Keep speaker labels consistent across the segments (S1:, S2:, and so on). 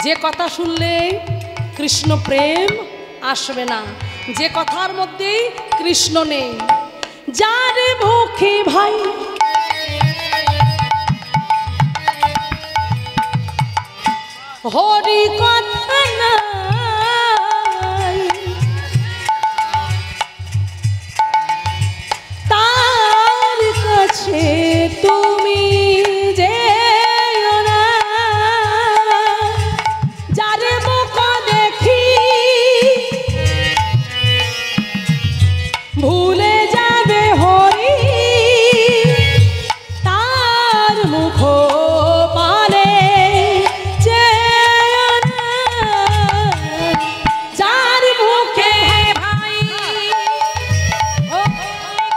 S1: যে কথা শুনলেই কৃষ্ণ প্রেম আসবে না, যে কথার মধ্যেই কৃষ্ণ নেই। যার মুখে ভাই হরি কথা নাই, তার কাছে তুমি যেও না। যার মুখ দেখি ভুলে যাবে হরি, তার মুখ পানে যেও না। যার মুখে
S2: ভাই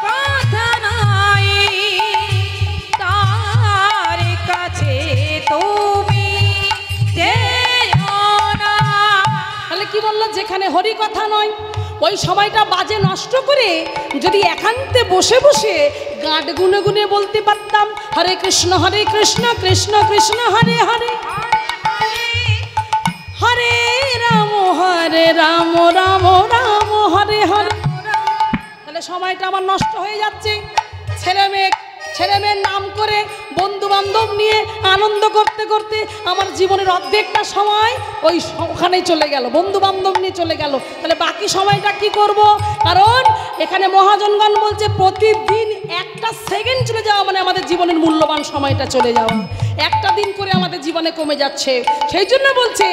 S2: কথা নাই, তার কাছে তুমি যেও না।
S1: তাহলে কি বললো? যেখানে হরি কথা নয়, ওই সময়টা বাজে নষ্ট করে যদি একান্তে বসে বসে গাঁট গুনে গুনে বলতে পারতাম হরে কৃষ্ণ কৃষ্ণ কৃষ্ণ হরে হরে, হরে রাম রাম রাম হরে হরে, তাহলে সময়টা আমার নষ্ট হয়ে যাচ্ছে। ছেলে মেয়ের নাম করে বন্ধু বান্ধব নিয়ে আনন্দ করতে করতে আমার জীবনের অর্ধেকটা সময় ওখানেই চলে গেল, বন্ধু বান্ধব নিয়ে চলে গেল। তাহলে বাকি সময়টা কি করব? কারণ এখানে মহাজনগণ বলছে প্রতিদিন একটা সেকেন্ড চলে যাওয়া মানে আমাদের জীবনের মূল্যবান সময়টা চলে যাওয়া, একটা দিন করে আমাদের জীবনে কমে যাচ্ছে। সেই জন্য বলছে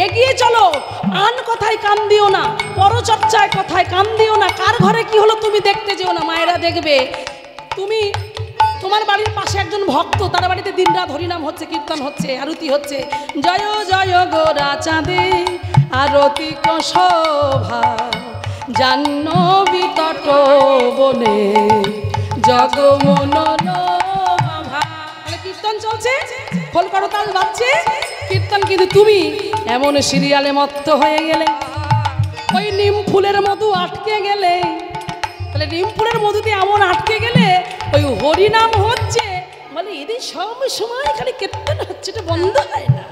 S1: এগিয়ে চলো, আন কথায় কান দিও না, পরচর্চায় কথায় কান দিও না, কার ঘরে কি হলো তুমি দেখতে যেও না। মায়েরা দেখবে তোমার বাড়ির পাশে একজন ভক্ত, তার বাড়িতে দিনরাত হরিনাম হচ্ছে, কীর্তন হচ্ছে, আরতি হচ্ছে, জয় জয় গোরা চাঁদে আরতি শোভা জাহ্নবী তট বনে জগমন লোভা। কীর্তন চলছে, খোল করতাল বাজছে, কীর্তন, কিন্তু তুমি এমন সিরিয়ালে মত্ত হয়ে গেলে, ওই নিম ফুলের মধু আটকে গেলে। তাহলে নিম ফুলের মধুতে এমন আটকে গেলে ওই হরিনাম হচ্ছে মানে এদের সব সময় খালি কীর্তন হচ্ছে, এটা বন্ধ হয় না।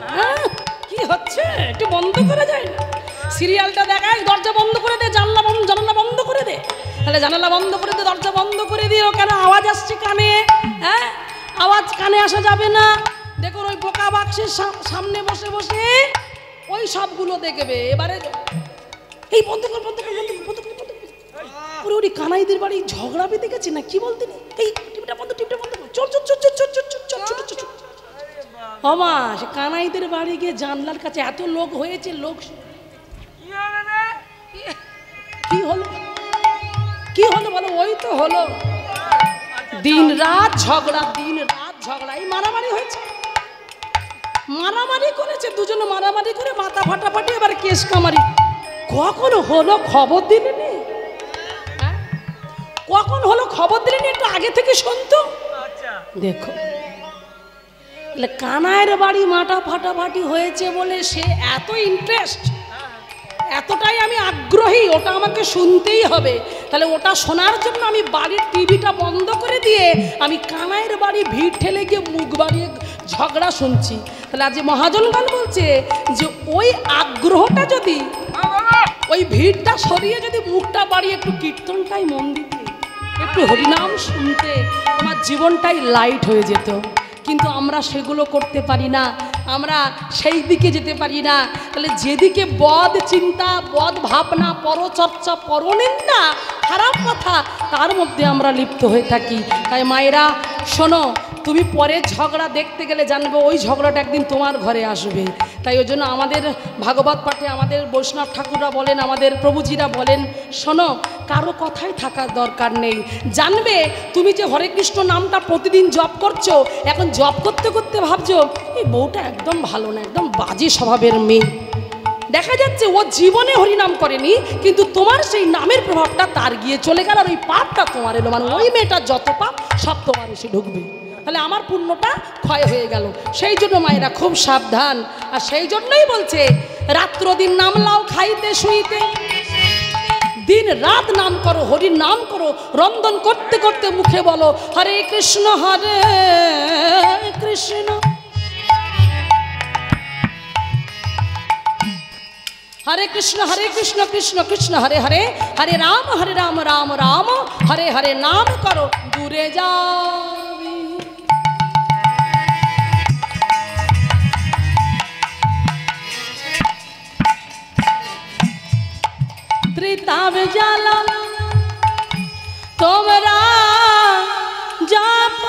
S1: কি হচ্ছে একটু বন্ধ করা যায় না? সিরিয়ালটা দেখায়, দরজা বন্ধ করে দে, জানলা বন্ধ করে দে। তাহলে জানালা বন্ধ করে দে, দরজা বন্ধ করে দিও, কেন আওয়াজ আসছে কানে। হ্যাঁ, আওয়াজ কানে আসা যাবে না। দেখুন ওই বোকা বাক্সের সামনে বসে বসে ওই সবগুলো দেখবে। এবারে এই বন্ধ কর পুরো কানাইদের বাড়ি ঝগড়া বেঁধে গেছে না, কি বলতে নেই, এই টিপটা বন্ধ চল চল চল চল চল চল চল চল চল। ওমা, সে কানাইদের বাড়ি গিয়ে জানলার কাছে এত লোক হয়েছে, লোক কি হলো বলো? ওই তো হলো দিন রাত ঝগড়া, এই মারামারি হয়েছে, মারামারি করেছে দুজনে, মারামারি করে মাথা ফাটাফাটি, এবার কেস কামারি। কখন হলো খবর দিলেনি? কখন হলো খবর দিলেনি? একটু আগে থেকে শুনতো। দেখো কানাইয়ের বাড়ি মাথা ফাটাফাটি হয়েছে বলে সে এত ইন্টারেস্ট, এতটাই আমি আগ্রহী, ওটা আমাকে শুনতেই হবে। তাহলে ওটা শোনার জন্য আমি বাড়ির টিভিটা বন্ধ করে দিয়ে আমি কানাইয়ের বাড়ি ভিড় ঠেলে গিয়ে মুখ বাড়িয়ে ঝগড়া শুনছি। তাহলে আজ মহাজনগণ বলছে যে ওই আগ্রহটা যদি, ওই ভিড়টা সরিয়ে যদি মুখটা বাড়িয়ে একটু কীর্তনটাই মন দিতে, একটু হরিনাম শুনতে, আমার জীবনটাই লাইট হয়ে যেত। কিন্তু আমরা সেগুলো করতে পারি না, আমরা সেই দিকে যেতে পারি না। তাহলে যেদিকে বদ চিন্তা, বদ ভাবনা, পরচর্চা, পরনিন্দা, খারাপ কথা, তার মধ্যে আমরা লিপ্ত হয়ে থাকি। তাই মায়েরা শোনো, তুমি পরে ঝগড়া দেখতে গেলে জানবে ওই ঝগড়াটা একদিন তোমার ঘরে আসবে। তাই ওই জন্য আমাদের ভাগবত পাঠে আমাদের বৈষ্ণব ঠাকুররা বলেন, আমাদের প্রভুজিরা বলেন, শোনো, কারো কথাই থাকার দরকার নেই। জানবে তুমি যে হরে কৃষ্ণ নামটা প্রতিদিন জপ করছো, এখন জপ করতে করতে ভাবছো এই বউটা একদম ভালো না, একদম বাজে স্বভাবের মেয়ে। দেখা যাচ্ছে ও জীবনে হরিনাম করেনি, কিন্তু তোমার সেই নামের প্রভাবটা তার গিয়ে চলে গেল, আর ওই পাপটা তোমার এলো, মানে ওই মেয়েটার যত পাপ সব তোমার এসে ঢুকবে। তাহলে আমার পুণ্যটা ক্ষয় হয়ে গেল। সেই জন্য মায়েরা খুব সাবধান। আর সেই জন্যই বলছে রাত্র দিন নাম লাও খাইতে শুইতে, দিন রাত নাম করো, হরির নাম করো, রন্ধন করতে করতে মুখে বলো হরে কৃষ্ণ হরে কৃষ্ণ কৃষ্ণ কৃষ্ণ হরে হরে, হরে রাম রাম রাম হরে হরে, নাম করো দূরে যাবে। ত্রিতাব জ্বালা তোমরা জাপ,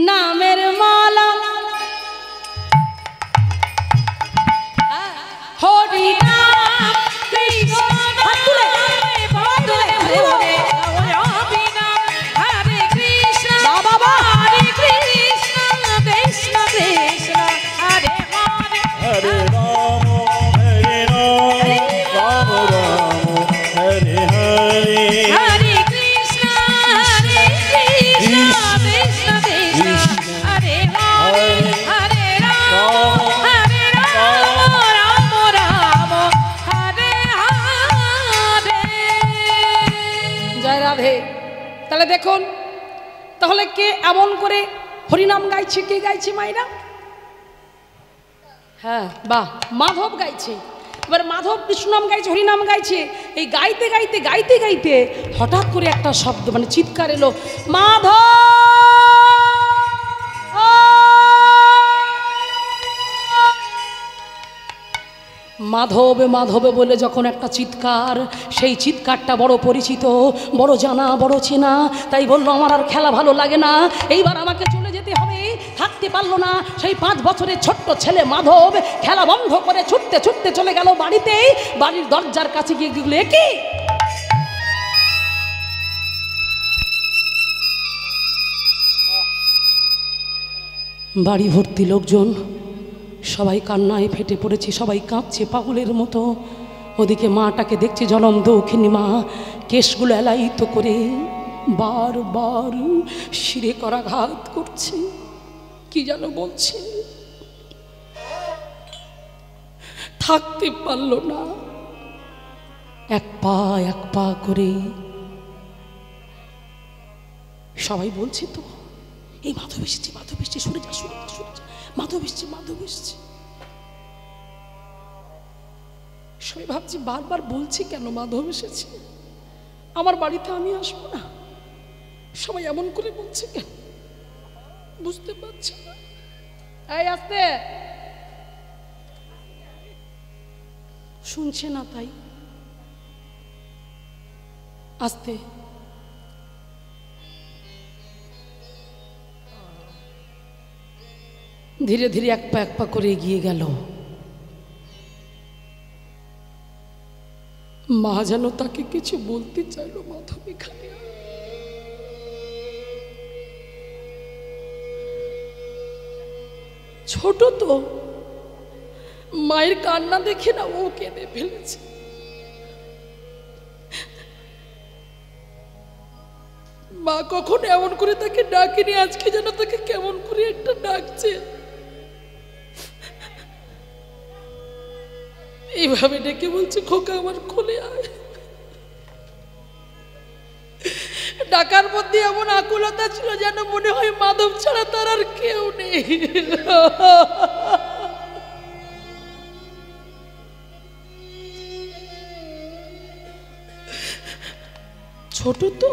S1: নামের মালা হরি নাম কৃষ্ণ নাম বন্দে হরে হরে নাম হরে কৃষ্ণ বাবা হরে কৃষ্ণ কৃষ্ণ কৃষ্ণ হরে হরে,
S3: হরে রাম রাম রাম হরে হরে,
S2: হরে কৃষ্ণ কৃষ্ণ কৃষ্ণ কৃষ্ণ হরে হরে, হরে রাম রাম রাম হরে হরে।
S1: জয় রাধে। তাহলে দেখুন, তাহলে কে এমন করে হরিনাম গাইছে, কে গাইছে মাইরা? হ্যাঁ বাহ, মাধব গাইছে। এবার মাধব কৃষ্ণনাম গাইছে, হরিনাম গাইছে। এই গাইতে গাইতে গাইতে গাইতে হঠাৎ করে একটা শব্দ, মানে চিৎকার এলো, মাধব। মাধব মাধব বলে যখন একটা চিৎকার, সেই চিৎকারটা বড় পরিচিত, বড় জানা, বড় চেনা। তাই বললো আমার আর খেলা ভালো লাগে না, এইবার আমাকে চলে যেতে হবে। থাকতে পারলো না সেই 5 বছরের ছোট্ট ছেলে মাধব, খেলা বন্ধ করে ছুটতে ছুটতে চলে গেল বাড়িতে। বাড়ির দরজার কাছে গিয়ে দেখলো কি বাড়ি ভর্তি লোকজন, সবাই কান্নায় ফেটে পড়েছে, সবাই কাঁদছে পাগলের মতো। ওদিকে মাটাকে দেখছে জ্বলন্ত দক্ষিণী মা, কেশগুলো এলাইতো করে বারবার শিরে করাঘাত করছে, কি যেন বলছে। থাকতে পারল না, এক পা করে। সবাই বলছে তো এই মাধব এসেছে, মাধব এসেছে, সরে যা সরে যা সরে যা, মাধব এসছে মাধব এসছে। সবাই ভাবছি বারবার বলছি কেন মাধব এসেছে, আমার বাড়িতে আমি আসবো না, সবাই এমন করে বলছে কেন, বুঝতে পারছি না। এই আস্তে, শুনছে না তাই আস্তে। ধীরে ধীরে এক পা করে এগিয়ে গেল। মা যেন তাকে কিছু বলতে চাইলো, মাধব এখানে ছোট তো, মায়ের কান্না দেখে না ও কেঁদে ফেলেছে। মা কখনো এমন করে তাকে ডাকেনি, আজকে যেন তাকে কেমন করে একটা ডাকছে। এইভাবে ডেকে বলছে খোকা আমার কোলে আয়। ডাকার মধ্যে এমন আকুলতা ছিল যেন মনে হয় মাধব ছাড়া তার আর কেউ নেই। ছোট তো,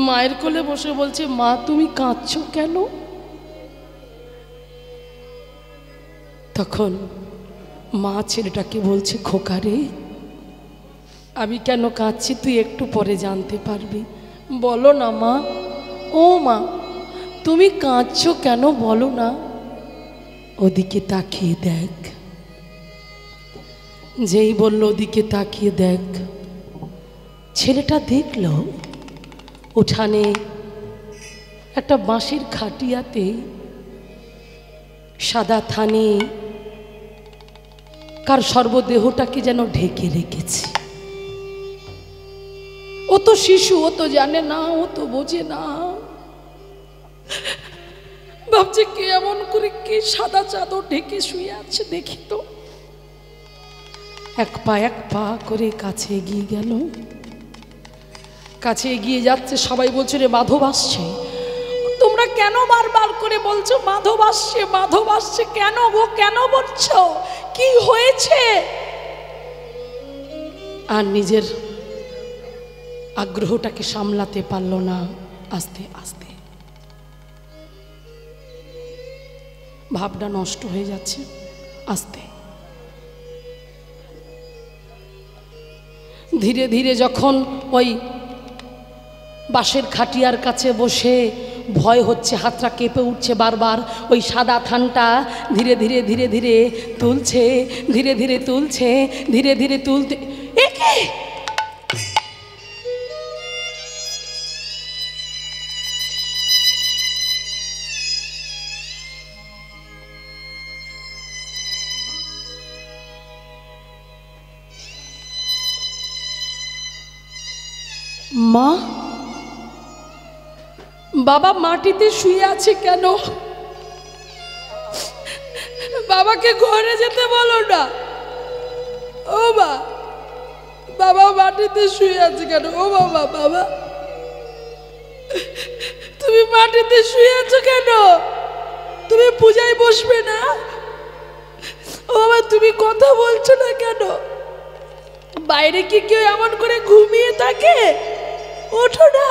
S1: মায়ের কোলে বসে বলছে মা তুমি কাঁদছো কেন? তখন মা ছেলেটাকে বলছে খোকা রে, আমি কেন কাঁদছি তুই একটু পরে জানতে পারবি, বলো না মা। ও মা তুমি কাঁদছো কেন বলো না। ওদিকে তাকিয়ে দেখ, যেই বলল ওদিকে তাকিয়ে দেখ, ছেলেটা দেখল উঠানে একটা বাঁশের খাটিয়াতে সাদা থানে কার সর্বদেহটাকে যেন ঢেকে রেখেছে। ও তো শিশু, ও তো জানে না, ও তো বোঝে না, ভাবছে করে কে সাদা চাদর ঢেকে শুয়ে আছে দেখি তো। এক পা করে কাছে এগিয়ে গেল, কাছে এগিয়ে যাচ্ছে। সবাই বলছে রে মাধব আসছে। তোমরা কেন বারবার করে বলছো মাধব আসছে মাধব আসছে? কেন গো, কেন বলছো? কি হয়েছে? আর নিজের আগ্রহটাকে সামলাতে পারল না। আস্তে আস্তে ভাবটা নষ্ট হয়ে যাচ্ছে। আস্তে ধীরে ধীরে যখন ওই বাঁশের খাটিয়ার কাছে বসে ভয় হচ্ছে, হাতটা কেঁপে উঠছে বারবার, ওই সাদা থানটা ধীরে ধীরে ধীরে ধীরে তুলছে, ধীরে ধীরে তুলছে, ধীরে ধীরে তুলতে একে মা, বাবা মাটিতে শুয়ে আছে কেন? বাবাকে ঘরে যেতে বলো না। ও মা, বাবা মাটিতে শুয়ে আছে কেন? ও বাবা, বাবা তুমি মাটিতে শুয়ে আছো কেন? তুমি পূজায় বসবে না? ও বাবা তুমি কথা বলছো না কেন? বাইরে কি কেউ এমন করে ঘুমিয়ে থাকে? ওঠো না,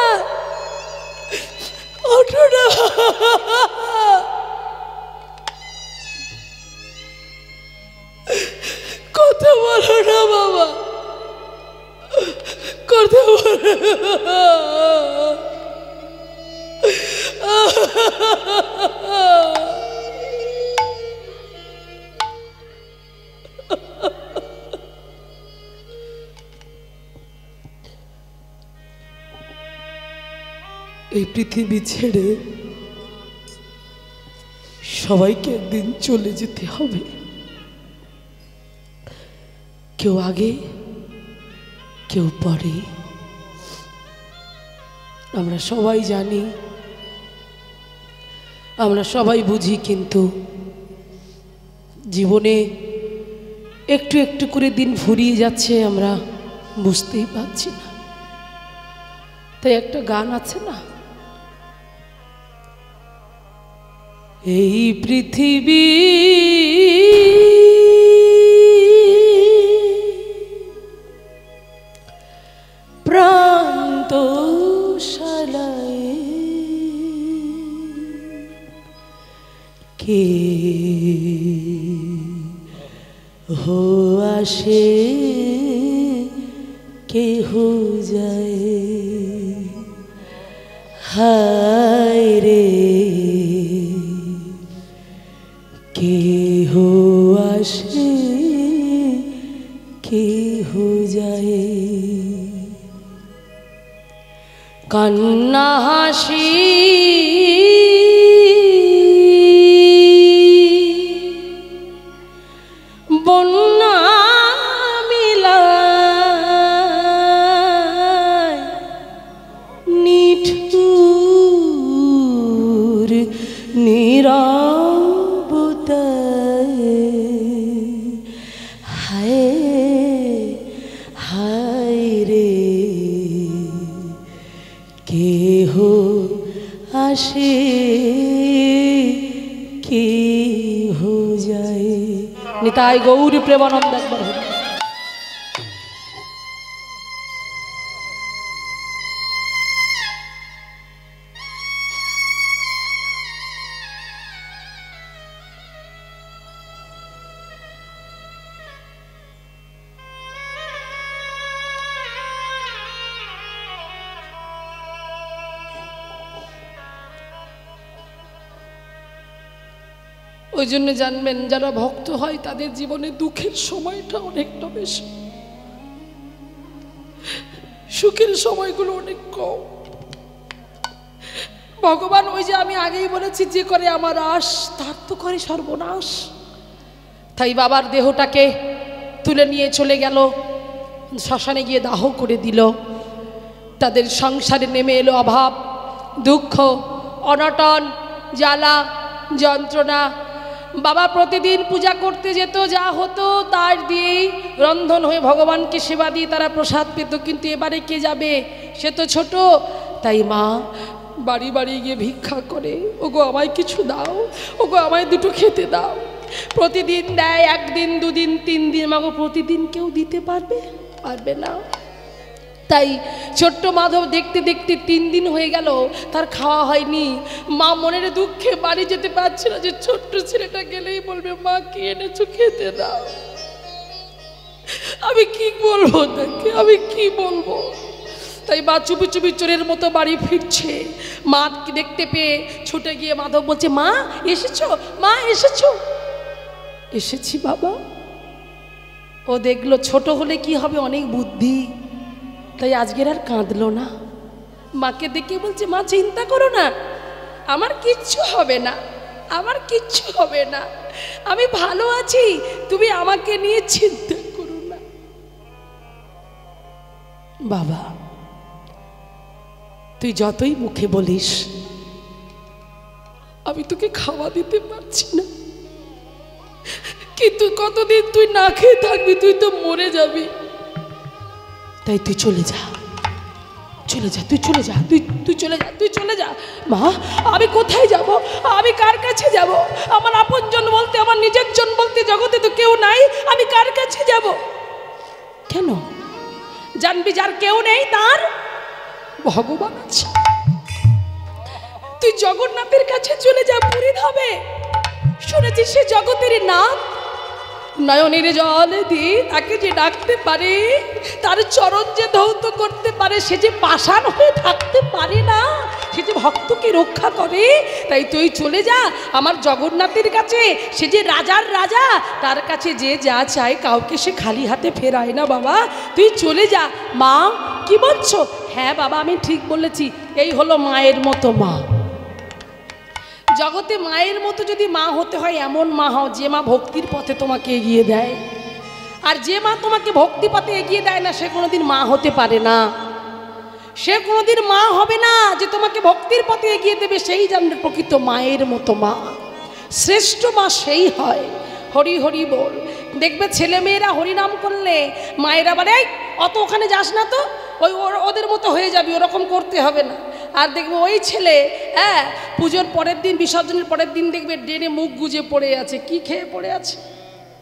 S1: ওঠো না। কথা বলো না বাবা, কথা বলো। এই পৃথিবী ছেড়ে সবাইকে একদিন চলে যেতে হবে। কেউ আগে, কেউ পরে। আমরা সবাই জানি, আমরা সবাই বুঝি, কিন্তু জীবনে একটু একটু করে দিন ফুরিয়ে যাচ্ছে, আমরা বুঝতেই পারছি না। তাই একটা গান আছে না, এই পৃথিবী প্রান্তশালায় কে হো আসে কেহ যায়, হায় রে কেহ আসে কেহ যায়। কান্না হাসি বন্যা মিলায় নিঠুর নীরবতায়, হায় হায় রে কেহ আসে কেহ যায়। নিতাই গৌর প্রেমানন্দ একবার হল। ওই জন্য জানবেন, যারা ভক্ত হয় তাদের জীবনে দুঃখের সময়টা অনেকটা বেশি, সুখের সময়গুলো অনেক কম। ভগবান ওই যে আমি আগেই বলেছি, যে করে আমার আশ তার তো করে সর্বনাশ। তাই বাবার দেহটাকে তুলে নিয়ে চলে গেল, শ্মশানে গিয়ে দাহ করে দিল। তাদের সংসারে নেমে এলো অভাব, দুঃখ, অনটন, জ্বালা, যন্ত্রণা। বাবা প্রতিদিন পূজা করতে যেত, যা হতো তার দিয়েই রন্ধন হয়ে ভগবানকে সেবা দিয়ে তারা প্রসাদ পেত। কিন্তু এবারে কে যাবে, সে তো ছোট। তাই মা বাড়ি বাড়ি গিয়ে ভিক্ষা করে, ওগো আমায় কিছু দাও, ওগো আমায় দুটো খেতে দাও। প্রতিদিন দেয়, একদিন দুদিন তিন দিন, মাগো প্রতিদিন কেউ দিতে পারবে না। তাই ছোট্ট মাধব দেখতে দেখতে 3 দিন হয়ে গেল, তার খাওয়া হয়নি। মা মনের দুঃখে বাড়ি যেতে পারছিল যে ছোট্ট ছেলেটা গেলেই বলবে মা কি এনেছো খেতে দাও। আমি কি বলবো তাকে, আমি কি বলবো। তাই মা চুপি চুপি চোরের মতো বাড়ি ফিরছে। মা দেখতে পেয়ে ছুটে গিয়ে মাধব বলছে মা এসেছো, মা এসেছো। এসেছি বাবা। ও দেখলো ছোট হলে কি হবে, অনেক বুদ্ধি। তাই আজকের আর কাঁদলো না। মাকে দেখে বলছে মা চিন্তা করো না, আমার কিচ্ছু হবে না, আমার কিচ্ছু হবে না, আমি ভালো আছি, তুমি আমাকে নিয়ে চিন্তা করো না। বাবা তুই যতই মুখে বলিস আমি তোকে খাওয়া দিতে পারছি না, কিন্তু কতদিন তুই না খেয়ে থাকবি, তুই তো মরে যাবি। তাই তুই চলে যা, চলে যা, তুই চলে যা, তুই চলে যা, তুই চলে যা। মা আমি কোথায় যাব, আমি কার কাছে যাব? আমার আপনজন বলতে, আমার নিজের জন বলতে জগতে তো কেউ নাই, আমি কার কাছে যাব? কেন? জানবি যার কেউ নেই তার ভগবান আছে। তুই জগন্নাথের কাছে চলে যা, পুরীর হবে। শুনেছিস সে জগতের নাম, নয়নের জল দিয়ে তাকে যে ডাকতে পারে, তার চরণ যে ধৌত করতে পারে, সে যে পাষাণ হয়ে থাকতে পারে না, সে যে ভক্তকে রক্ষা করে। তাই তুই চলে যা আমার জগন্নাথের কাছে, সে যে রাজার রাজা, তার কাছে যে যা চায় কাউকে সে খালি হাতে ফেরায় না। বাবা তুই চলে যা। মা কি বলছো? হ্যাঁ বাবা আমি ঠিক বলেছি, এই হলো মায়ের মতো মা। জগতে মায়ের মতো যদি মা হতে হয়, এমন মা হও যে মা ভক্তির পথে তোমাকে এগিয়ে দেয়। আর যে মা তোমাকে ভক্তি পথে এগিয়ে দেয় না, সে কোনোদিন মা হতে পারে না, সে কোনোদিন মা হবে না। যে তোমাকে ভক্তির পথে এগিয়ে দেবে সেই জানবে প্রকৃত মায়ের মতো মা। শ্রেষ্ঠ মা সেই হয়। হরি হরি বল। দেখবে ছেলে মেয়েরা হরিনাম করলে মায়েরা বলে অত ওখানে যাস না তো, ওদের মতো হয়ে যাবি, ওরকম করতে হবে না। আর দেখবে ওই ছেলে পুজোর পরের দিন, বিসর্জনের পরের দিন দেখবে ড্রেনে মুখ গুজে পড়ে আছে। কি খেয়ে পড়ে আছে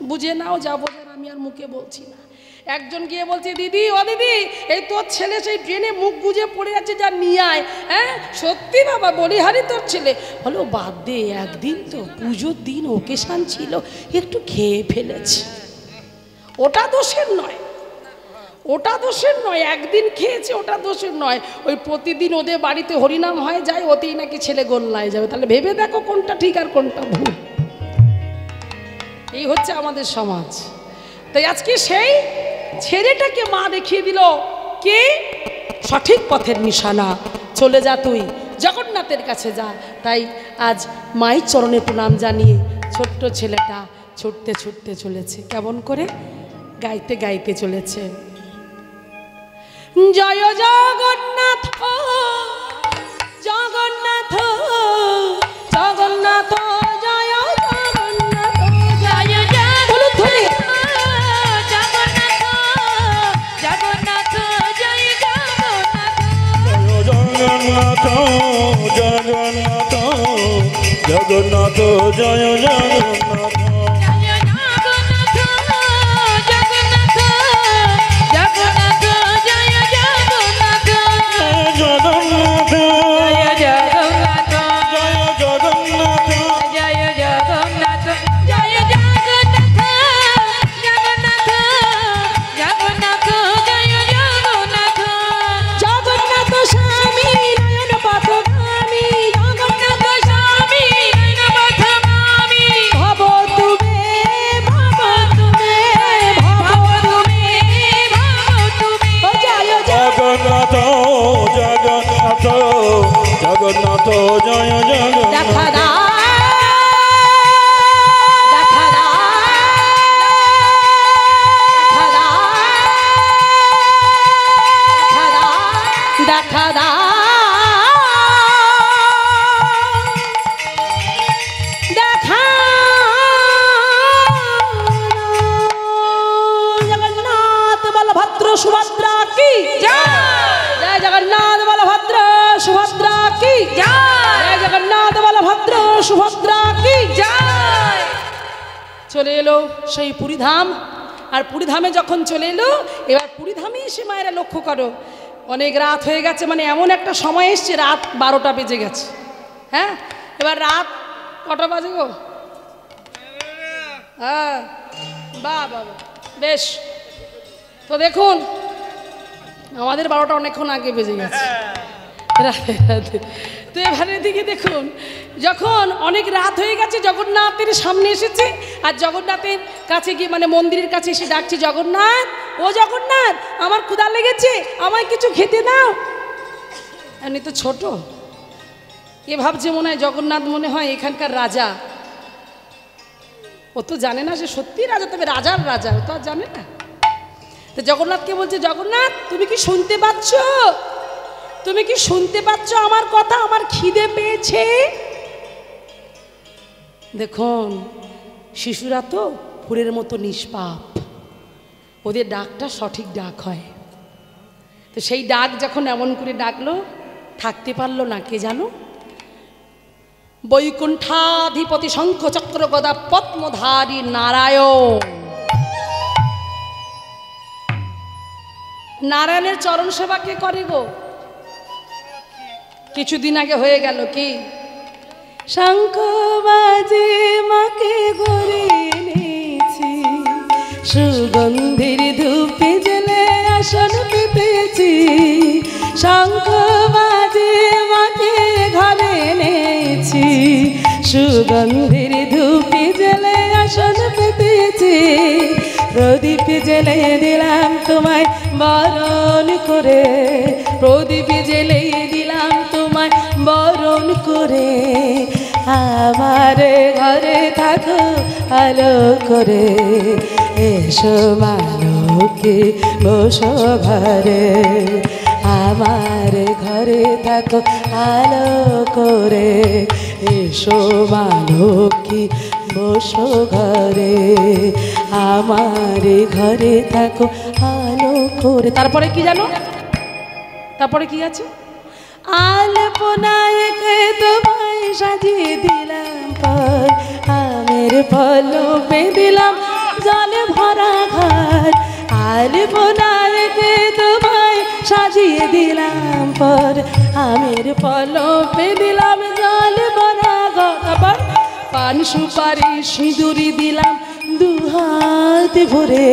S1: বুঝে নাও, যাবো আমি আর মুখে বলছি না। একজন গিয়ে বলছে দিদি, ও দিদি এই তোর ছেলে সেই ড্রেনে মুখ গুজে পড়ে আছে, যা নিয়ে আয়। সত্যি বাবা বলিহারি তোর ছেলে? বলো বাদ দে, একদিন তো পুজোর দিন ওকেশান ছিল, একটু খেয়ে ফেলেছে, ওটা দোষের নয়, ওটা দোষের নয়, একদিন খেয়েছে ওটা দোষের নয়। ওই প্রতিদিন ওদের বাড়িতে হরিনাম হয়ে যায়, ওতেই নাকি ছেলে গোল্লায় যাবে। তাহলে ভেবে দেখো কোনটা ঠিক আর কোনটা ভুল। এই হচ্ছে আমাদের সমাজ। তাই আজকে সেই ছেলেটাকে মা দেখিয়ে দিল কে সঠিক পথের নিশানা। চলে যা তুই জগন্নাথের কাছে যা। তাই আজ মায়ের চরণে প্রণাম জানিয়ে ছোট্ট ছেলেটা ছুটতে ছুটতে চলেছে। কেমন করে? গাইতে গাইতে চলেছে। জয় জগন্নাথ জগন্নাথ জগন্নাথ জয় জগন্নাথ
S2: জয় জগন্নাথ জয় জগন্নাথ
S3: জগন্নাথ জগন্নাথ জয় জগন্নাথ। জগন্নাথ জয় জগন্নাথ।
S1: সুভদ্রা কি জয়। চলে এলো সেই পুরীধাম, আর পুরীধামে যখন চলে এলো, এবার পুরীধামে এসে মায়েরা লক্ষ্য করো অনেক রাত হয়ে গেছে, মানে এমন একটা সময় এসছে রাত 12টা বেজে গেছে। হ্যাঁ, এবার রাত কটা বাজে গো? হ্যাঁ, বাহ বাবা, বেশ। তো দেখুন আমাদের 12টা অনেকক্ষণ আগে বেজে গেছে রাতে রাতে। তো এবারে দিকে দেখুন, যখন অনেক রাত হয়ে গেছে, জগন্নাথের সামনে এসেছে, আর জগন্নাথের কাছে গিয়ে মানে মন্দিরের কাছে এসে ডাকছে, জগন্নাথ, ও জগন্নাথ, আমার ক্ষুধা লেগেছে, আমায় কিছু খেতে দাও। এমনি তো ছোট, এ ভাবছে মনে হয় জগন্নাথ মনে হয় এখানকার রাজা। ও তো জানে না সে সত্যি রাজা, তবে রাজার রাজা, ও তো আর জানে না। তো জগন্নাথকে বলছে, জগন্নাথ তুমি কি শুনতে পাচ্ছ? তুমি কি শুনতে পাচ্ছ আমার কথা? আমার খিদে পেয়েছে। দেখুন শিশুরা তো ফুলের মতো নিষ্পাপ, ওদের ডাকটা সঠিক ডাক হয়। তো সেই ডাক যখন এমন করে ডাকলো, থাকতে পারলো না কে জানো? বৈকুণ্ঠাধিপতি শঙ্খ চক্র গদা পদ্মধারী নারায়ণ। নারায়ণের চরণ সেবা কে করে গো? কিছুদিন আগে হয়ে গেল কি, শঙ্খ বাজে মাকে ঘরে এনেছি, সুগন্ধির ধূপে জেলে আসন পেতেছি। শঙ্খ বাজে মাকে ঘরে এনেছি, সুগন্ধির ধূপে জেলে আসন পেতেছি। প্রদীপ জেলে দিলাম তোমায় বরণ করে, প্রদীপ জেলে দিলাম তোমায় বরণ করে। আমার ঘরে থাকো আলো করে, এসো মালকে বসো ঘরে। আমার ঘরে থাকো আলো করে, এসো মালকে বসো ঘরে। আমার ঘরে থাকো আলো করে। তারপরে কি জানো? তারপরে কি আছে? আলপনায় তোমায় সাজিয়ে দিলাম পর, আমের পল্লবে দিলাম জল ভরা ঘর। আলপনায় তোমায় সাজিয়ে দিলাম পর, আমের পল্লবে দিলাম জল ভরা ঘর। আবার পান সুপারি সিঁদুরি দিলাম দুহাত ভরে,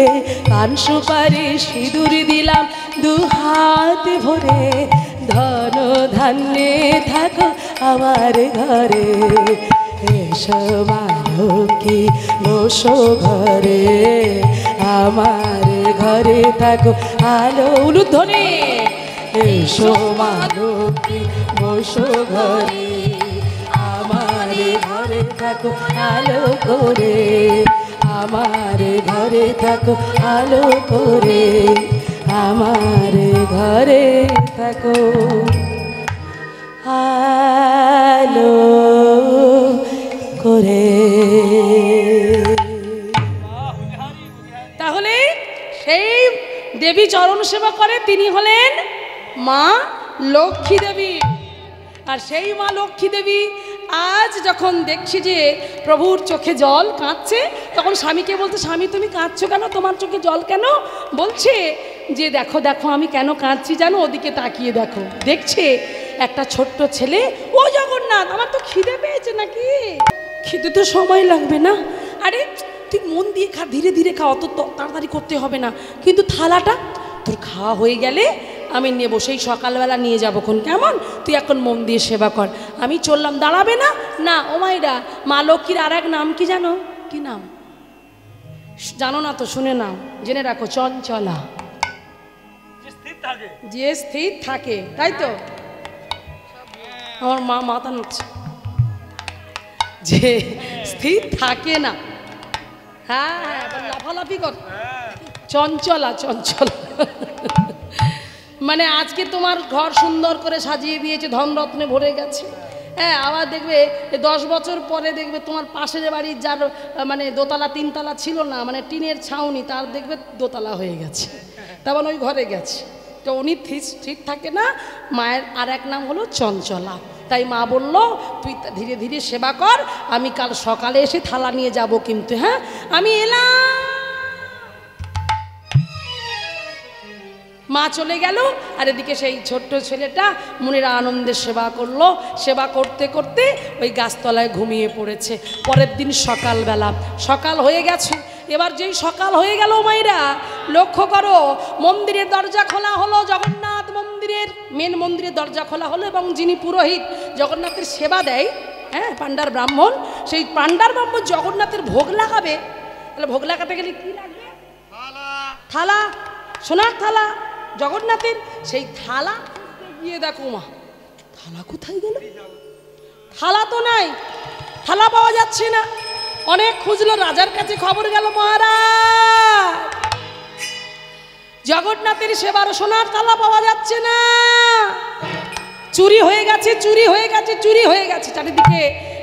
S1: পান সুপারি সিঁদুরি দিলাম দুহাত ভরে। ধন ধান্যে থাকো আমার ঘরে, এসো মালকি বসো ঘরে। আমার ঘরে থাকো আলো উলুধ্বনি, এসো মালকি বসো ঘরে। আমার ঘরে থাকো আলো করে, আমার ঘরে থাকো আলো করে। আমার ঘরে থাকো আলো করে। তাহলে সেই দেবী চরণ সেবা করে তিনি হলেন মা লক্ষ্মী দেবী। আর সেই মা লক্ষ্মী দেবী আজ যখন দেখছি যে প্রভুর চোখে জল কাঁদছে, তখন স্বামীকে বলতে, স্বামী তুমি কাঁদছো কেন? তোমার চোখে জল কেন? বলছে যে দেখো দেখো আমি কেন কাঁদছি জানো? ওদিকে তাকিয়ে দেখো, দেখছে একটা ছোট্ট ছেলে। ও জগন্নাথ, আমার তো খিদে পেয়েছে। নাকি খিদে তো সময় লাগবে না? আরে তুই মন দিয়ে খা, ধীরে ধীরে খা, অত তাড়াতাড়ি করতে হবে না। কিন্তু থালাটা তোর খাওয়া হয়ে গেলে আমি নেব, সেই সকালবেলা নিয়ে যাবো খন, কেমন? তুই এখন মন দিয়ে সেবা কর। আমি চললাম। দাঁড়াবে না? না। ও মাইরা, মা লক্ষ্মীর আর এক নাম কি জানো? কি নাম জানো না তো? শুনে নাও, জেনে রাখো, চঞ্চলা। যে স্থির থাকে, তাই তো? আমার মা মাথা নাড়ছে, যে স্থির থাকে না। হ্যাঁ হ্যাঁ, লাফালাফি কর, চঞ্চলা। চঞ্চলা মানে আজকে তোমার ঘর সুন্দর করে সাজিয়ে দিয়েছে, ধনরত্নে ভরে গেছে। হ্যাঁ, আবার দেখবে 10 বছর পরে দেখবে তোমার পাশের বাড়ির যার মানে দোতলা তিনতলা ছিল না, মানে টিনের ছাউনি, তার দেখবে দোতলা হয়ে গেছে, তেমন ওই ঘরে গেছে। তো উনি ঠিক থাকে না। মায়ের আর এক নাম হলো চঞ্চলা। তাই মা বলল তুই ধীরে ধীরে সেবা কর, আমি কাল সকালে এসে থালা নিয়ে যাব কিন্তু। হ্যাঁ, আমি এলাম। মা চলে গেল, আর এদিকে সেই ছোট্ট ছেলেটা মনের আনন্দে সেবা করলো। সেবা করতে করতে ওই গাছতলায় ঘুমিয়ে পড়েছে। পরের দিন সকালবেলা, সকাল হয়ে গেছে। এবার যেই সকাল হয়ে গেল মায়েরা, লক্ষ্য করো, মন্দিরের দরজা খোলা হলো, জগন্নাথ মন্দিরের মেন মন্দিরের দরজা খোলা হলো, এবং যিনি পুরোহিত জগন্নাথের সেবা দেয়, হ্যাঁ, পাণ্ডার ব্রাহ্মণ, সেই পাণ্ডার ব্রাহ্মণ জগন্নাথের ভোগ লাগাবে। তাহলে ভোগ লাগাতে গেলে কি লাগবে? থালা, সোনার থালা জগন্নাথের। সেই থালা গিয়ে দেখো মা, থালা কোথায় গেল? থালা তো নাই, থালা পাওয়া যাচ্ছে না। অনেক খুঁজলো, রাজার কাছে খবর গেল, মহারাজ জগন্নাথের সেবার সোনার থালা পাওয়া যাচ্ছে না, চুরি হয়ে গেছে, চুরি হয়ে গেছে, চুরি হয়ে গেছে। চারিদিকে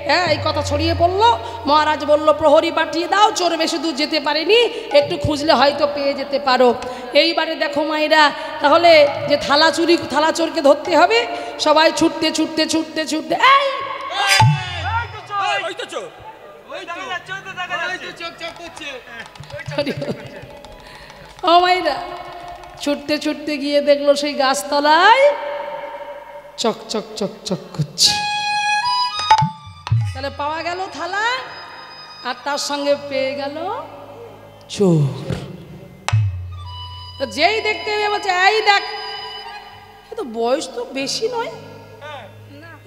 S1: হ্যাঁ এই কথা ছড়িয়ে পড়লো। মহারাজ বলল প্রহরী পাঠিয়ে দাও, চোর বেশি দূর যেতে পারেনি, একটু খুঁজলে হয়তো পেয়ে যেতে পারো। এইবারে দেখো মায়েরা, তাহলে যে থালা চুরি, থালা চোরকে ধরতে হবে। সবাই ছুটতে ছুটতে ছুটতে ছুটতে, ও মায়েরা, ছুটতে ছুটতে গিয়ে দেখলো সেই গাছতলায় চক চক চক চক করছে। তাহলে পাওয়া গেল থালা, আর তার সঙ্গে পেয়ে গেল চোর। তো যেই দেখতে বলছে, এই দেখ, তো বয়স তো বেশি নয়,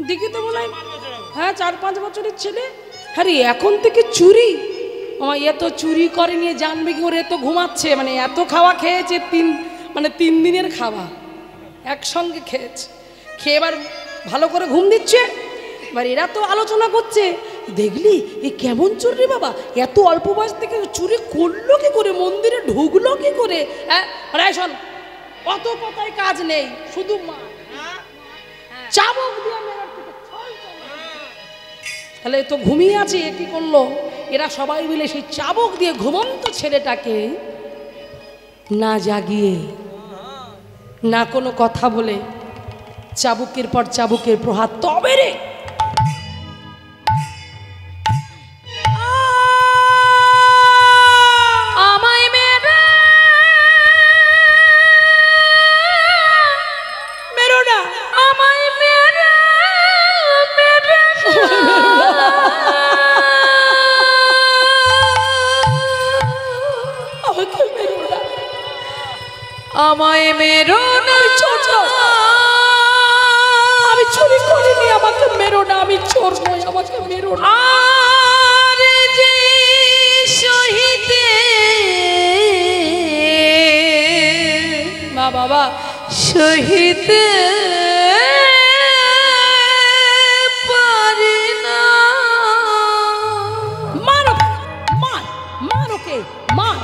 S1: দেখি তো মনে হয় হ্যাঁ 4-5 বছরের ছেলে। আরে এখন থেকে চুরি? আমার এত চুরি করে নিয়ে জানবে কি ওর? এত ঘুমাচ্ছে, মানে এত খাওয়া খেয়েছে, 3 দিনের খাওয়া একসঙ্গে খেয়েছে, খেয়ে এবার ভালো করে ঘুম দিচ্ছে। এবার এরা তো আলোচনা করছে, দেখলি এ কেমন চোর রে বাবা, এত অল্প বয়স থেকে চুরি করলো কি করে, মন্দিরে ঢুকলো কি করে? হ্যাঁ, শোন, অত কথায় কাজ নেই, শুধু মা চাবুক দিয়ে তাহলে তো ঘুমিয়ে আছে। এ কি করলো? এরা সবাই মিলে সেই চাবুক দিয়ে ঘুমন্ত ছেলেটাকে না জাগিয়ে, না কোনো কথা বলে, চাবুকের পর চাবুকের প্রহার, তবে রে
S2: আমায় মেরে
S1: মেরো না,
S2: আমায় মেরে মেরে
S1: আমাকে মেরো না,
S2: আমায় মেরো না,
S1: আমি চুরি করিনি, আমাকে মেরো না, আমি চোর নই, আমাকে মেরো না।
S2: আর যে শহীদে
S1: মা বাবা
S2: শহীদ পারে না।
S1: মারো, মার, মারোকে, মার।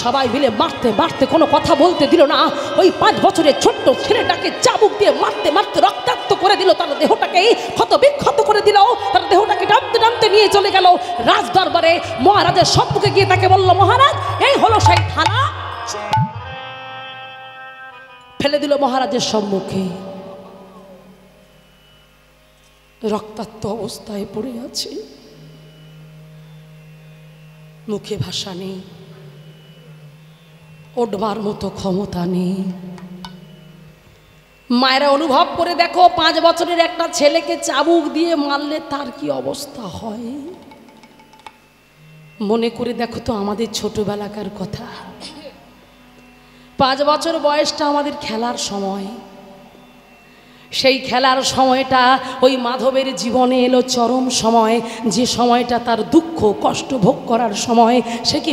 S1: সবাই মিলে মারতে মারতে কোনো কথা বলতে দিল না। ওই 5 বছরের ছোট্ট ছেলেটাকে চাবুক দিয়ে মারতে মারতে রক্তাক্ত করে দিল, তার দেহটাকে ক্ষত বিক্ষত করে দিল, তার দেহটাকে টানতে টানতে নিয়ে চলে গেল রাজ দরবারে। মহারাজের সম্মুখে গিয়ে তাকে বলল, মহারাজ এই হলো সেই থালা। ফেলে দিল মহারাজের সম্মুখে, রক্তাক্ত অবস্থায় পড়ে আছে, মুখে ভাষা নেই, ওঠবার মতো ক্ষমতা নেই। মায়েরা অনুভব করে দেখো, 5 বছরের একটা ছেলেকে চাবুক দিয়ে মারলে তার কি অবস্থা হয়। মনে করে দেখো তো আমাদের ছোটবেলাকার কথা। 5 বছর বয়সটা আমাদের খেলার সময়। সেই খেলার সময়টা ওই মাধবের জীবনে এলো চরম সময়, যে সময়টা তার দুঃখ কষ্ট ভোগ করার সময়। সে কি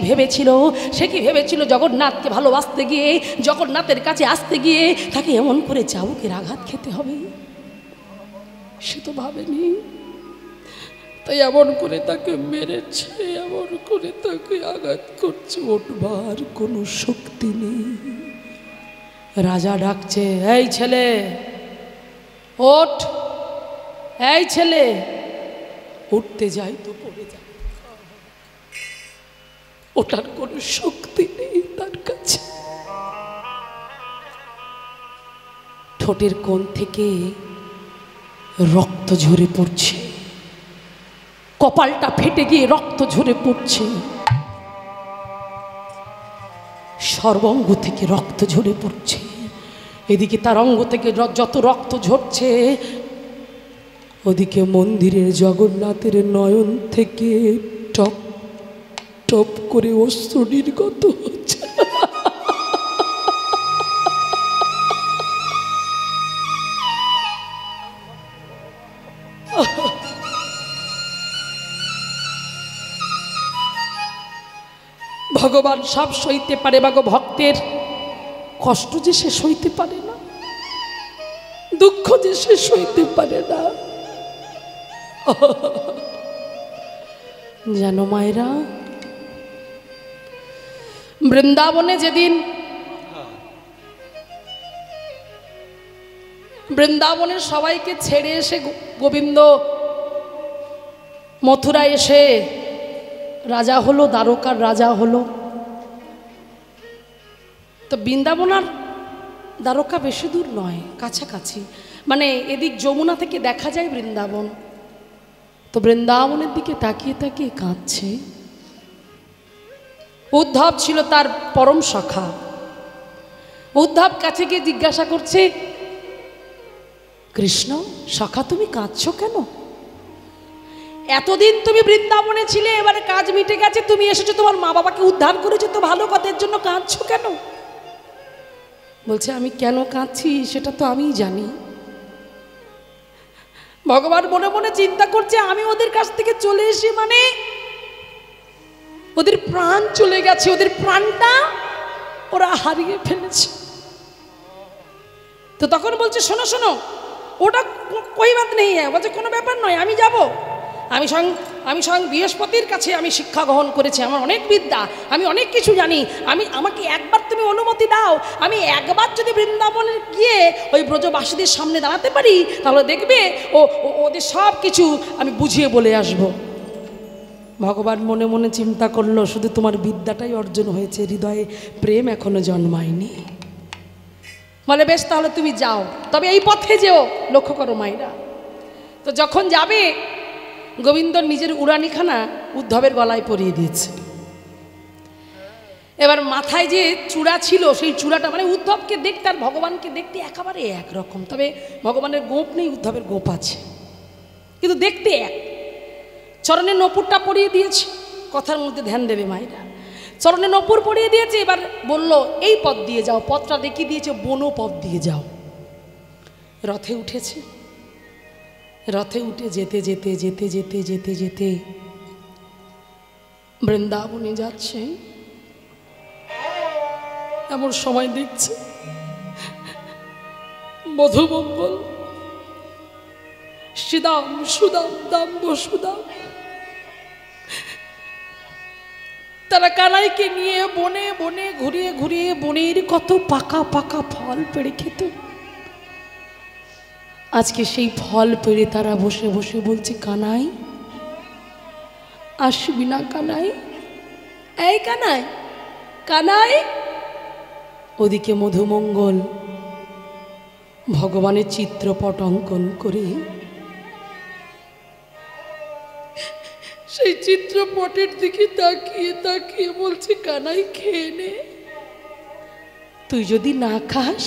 S1: ভেবেছিল জগন্নাথকে ভালোবাসতে গিয়ে, জগন্নাথের কাছে আসতে গিয়ে তাকে এমন করে চাবুকের আঘাত খেতে হবে? সে তো ভাবেনি। তাই এমন করে তাকে মেরেছে, এমন করে তাকে আঘাত করছে, ওঠবার কোনো শক্তি নেই। রাজা ডাকছে, এই ছেলে ওঠ, এই ছেলে। উঠতে যাই তো পড়ে যায়, ওঠার কোনো শক্তি নেই তার কাছে। ঠোঁটের কোণ থেকে রক্ত ঝরে পড়ছে, কপালটা ফেটে গিয়ে রক্ত ঝরে পড়ছে, সর্বঙ্গ থেকে রক্ত ঝরে পড়ছে। এদিকে তার অঙ্গ থেকে যত রক্ত ঝরছে, ওদিকে মন্দিরের জগন্নাথের নয়ন থেকে টপ টপ করে অশ্রু নির্গত হচ্ছে। ভগবান সব সইতে পারে, বাগো ভক্তের কষ্ট যে সে সইতে পারে না, দুঃখ যে সে সইতে পারে না। জানো মায়েরা, বৃন্দাবনে যেদিন বৃন্দাবনের সবাইকে ছেড়ে এসে গোবিন্দ মথুরায় এসে রাজা হলো, দ্বারকার রাজা হলো, তো বৃন্দাবন আর দ্বারকা বেশি দূর নয়, কাছাকাছি, মানে এদিক যমুনা থেকে দেখা যায় বৃন্দাবন। তো বৃন্দাবনের দিকে তাকিয়ে তাকিয়ে কাঁদছে। উদ্ধব ছিল তার পরম সখা। উদ্ধব কাছে গিয়ে জিজ্ঞাসা করছে, কৃষ্ণ সখা তুমি কাঁদছো কেন? এতদিন তুমি বৃন্দাবনে ছিলে, এবারে কাজ মিটে গেছে, তুমি এসেছো, তোমার মা বাবাকে উদ্ধার করেছো, তো ভালো কথার জন্য কাঁদছো কেন? বলছে আমি কেন কাঁদছি সেটা তো আমিই জানি। ভগবান মনে মনে চিন্তা করছে, আমি ওদের কাছ থেকে চলে এসে মানে ওদের প্রাণ চলে গেছে, ওদের প্রাণটা ওরা হারিয়ে ফেলেছে। তো তখন বলছে শোনো শোনো, ওটা কই বাত নেই, বলছে কোনো ব্যাপার নয়, আমি যাব। আমি স্বয়ং বৃহস্পতির কাছে আমি শিক্ষা গ্রহণ করেছি, আমার অনেক বিদ্যা, আমি অনেক কিছু জানি, আমাকে একবার তুমি অনুমতি দাও, আমি একবার যদি বৃন্দাবনে গিয়ে ওই ব্রজবাসীদের সামনে দাঁড়াতে পারি, তাহলে দেখবে ওদের সব কিছু আমি বুঝিয়ে বলে আসব। ভগবান মনে মনে চিন্তা করলো, শুধু তোমার বিদ্যাটাই অর্জন হয়েছে, হৃদয়ে প্রেম এখনো জন্মায়নি। বলে বেশ তাহলে তুমি যাও, তবে এই পথে যেও, লক্ষ্য করো মায়েরা। তো যখন যাবে, গোবিন্দ নিজের উড়ানিখানা উদ্ধবের গলায় পরিয়ে দিয়েছে। এবার মাথায় যে চূড়া ছিল, সেই চূড়াটা মানে উদ্ধবকে দেখতে আর ভগবানকে দেখতে একেবারে একরকম, তবে ভগবানের গোপ নেই, উদ্ধবের গোপ আছে, কিন্তু দেখতে এক। চরণে নপুরটা পরিয়ে দিয়েছে, কথার মধ্যে ধ্যান দেবে মায়েরা। চরণে নপুর পরিয়ে দিয়েছে, এবার বলল এই পথ দিয়ে যাও, পথটা দেখিয়ে দিয়েছে, বনো পথ দিয়ে যাও। রথে উঠেছে, রথে উঠে যেতে যেতে যেতে যেতে যেতে যেতে বৃন্দাবনে যাচ্ছে। এমন সময় দেখছে মধুমঙ্গল, শ্রীদাম সুদাম দাম্ব সুদাম, তারা কানাইকে নিয়ে বনে বনে ঘুরিয়ে ঘুরিয়ে বনের কত পাকা পাকা ফল পেড়ে খেত। আজকে সেই ফল পেড়ে তারা বসে বসে বলছে, কানাই আসবি না কানাই, এই কানাই কানাই। ওদিকে মধুমঙ্গল ভগবানের চিত্রপট অঙ্কন করে সেই চিত্রপটের দিকে তাকিয়ে তাকিয়ে বলছে, কানাই খেয়ে নে, তুই যদি না খাস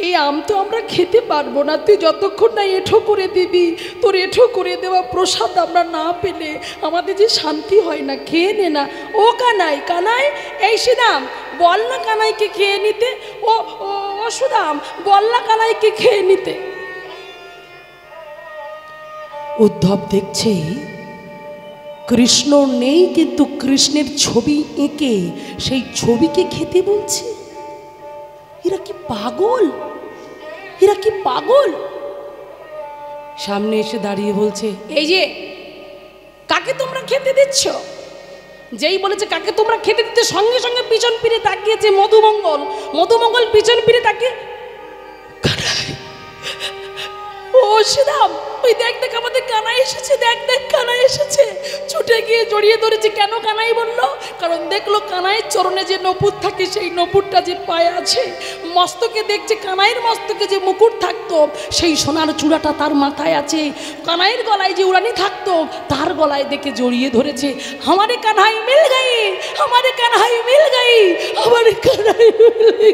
S1: এই আম তো আমরা খেতে পারবো না, তুই যতক্ষণ না এঁঠো করে দিবি, তোর এঁঠো করে দেওয়া প্রসাদ আমরা না পেলে আমাদের যে শান্তি হয় না, খেয়ে নে না। ও কানাই কানাই, এই সুদাম বল না কানাইকে খেয়ে নিতে, ও ও সুদাম বল না কানাইকে খেয়ে নিতে। উদ্ধব দেখছে কৃষ্ণ নেই, কিন্তু কৃষ্ণের ছবি এঁকে সেই ছবিকে খেতে বলছে। এরা কি পাগল, এরা কি পাগল। সামনে এসে দাঁড়িয়ে বলছে, এই যে কাকে তোমরা খেতে দিচ্ছ? যেই বলেছে কাকে তোমরা খেতে দিতে, সঙ্গে সঙ্গে পিছন ফিরে তাকিয়েছে মধুমঙ্গল। মধুমঙ্গল পিছন ফিরে তাকিয়ে, কানাই ও ও শ্রীরাম, ওই দেখ দেখ আমাদের কানাই এসেছে, দেখ দেখ কানাই এসেছে। ছুটে গিয়ে জড়িয়ে ধরেছে। কেন কানাই বললো? কারণ দেখলো কানাইয়ের চরণে যে নপুর থাকে সেই নপুরটা যে পায়ে আছে। মস্তকে দেখছে কানাইয়ের মস্তকে যে মুকুট থাকতো সেই সোনার চূড়াটা তার মাথায় আছে। কানাইয়ের গলায় যে উড়ানি থাকতো তার গলায় দেখে জড়িয়ে ধরেছে। আমারে কানাই মিল গাই, আমারে কানাই মিল গাই, আমারে কানাই মিল গাই।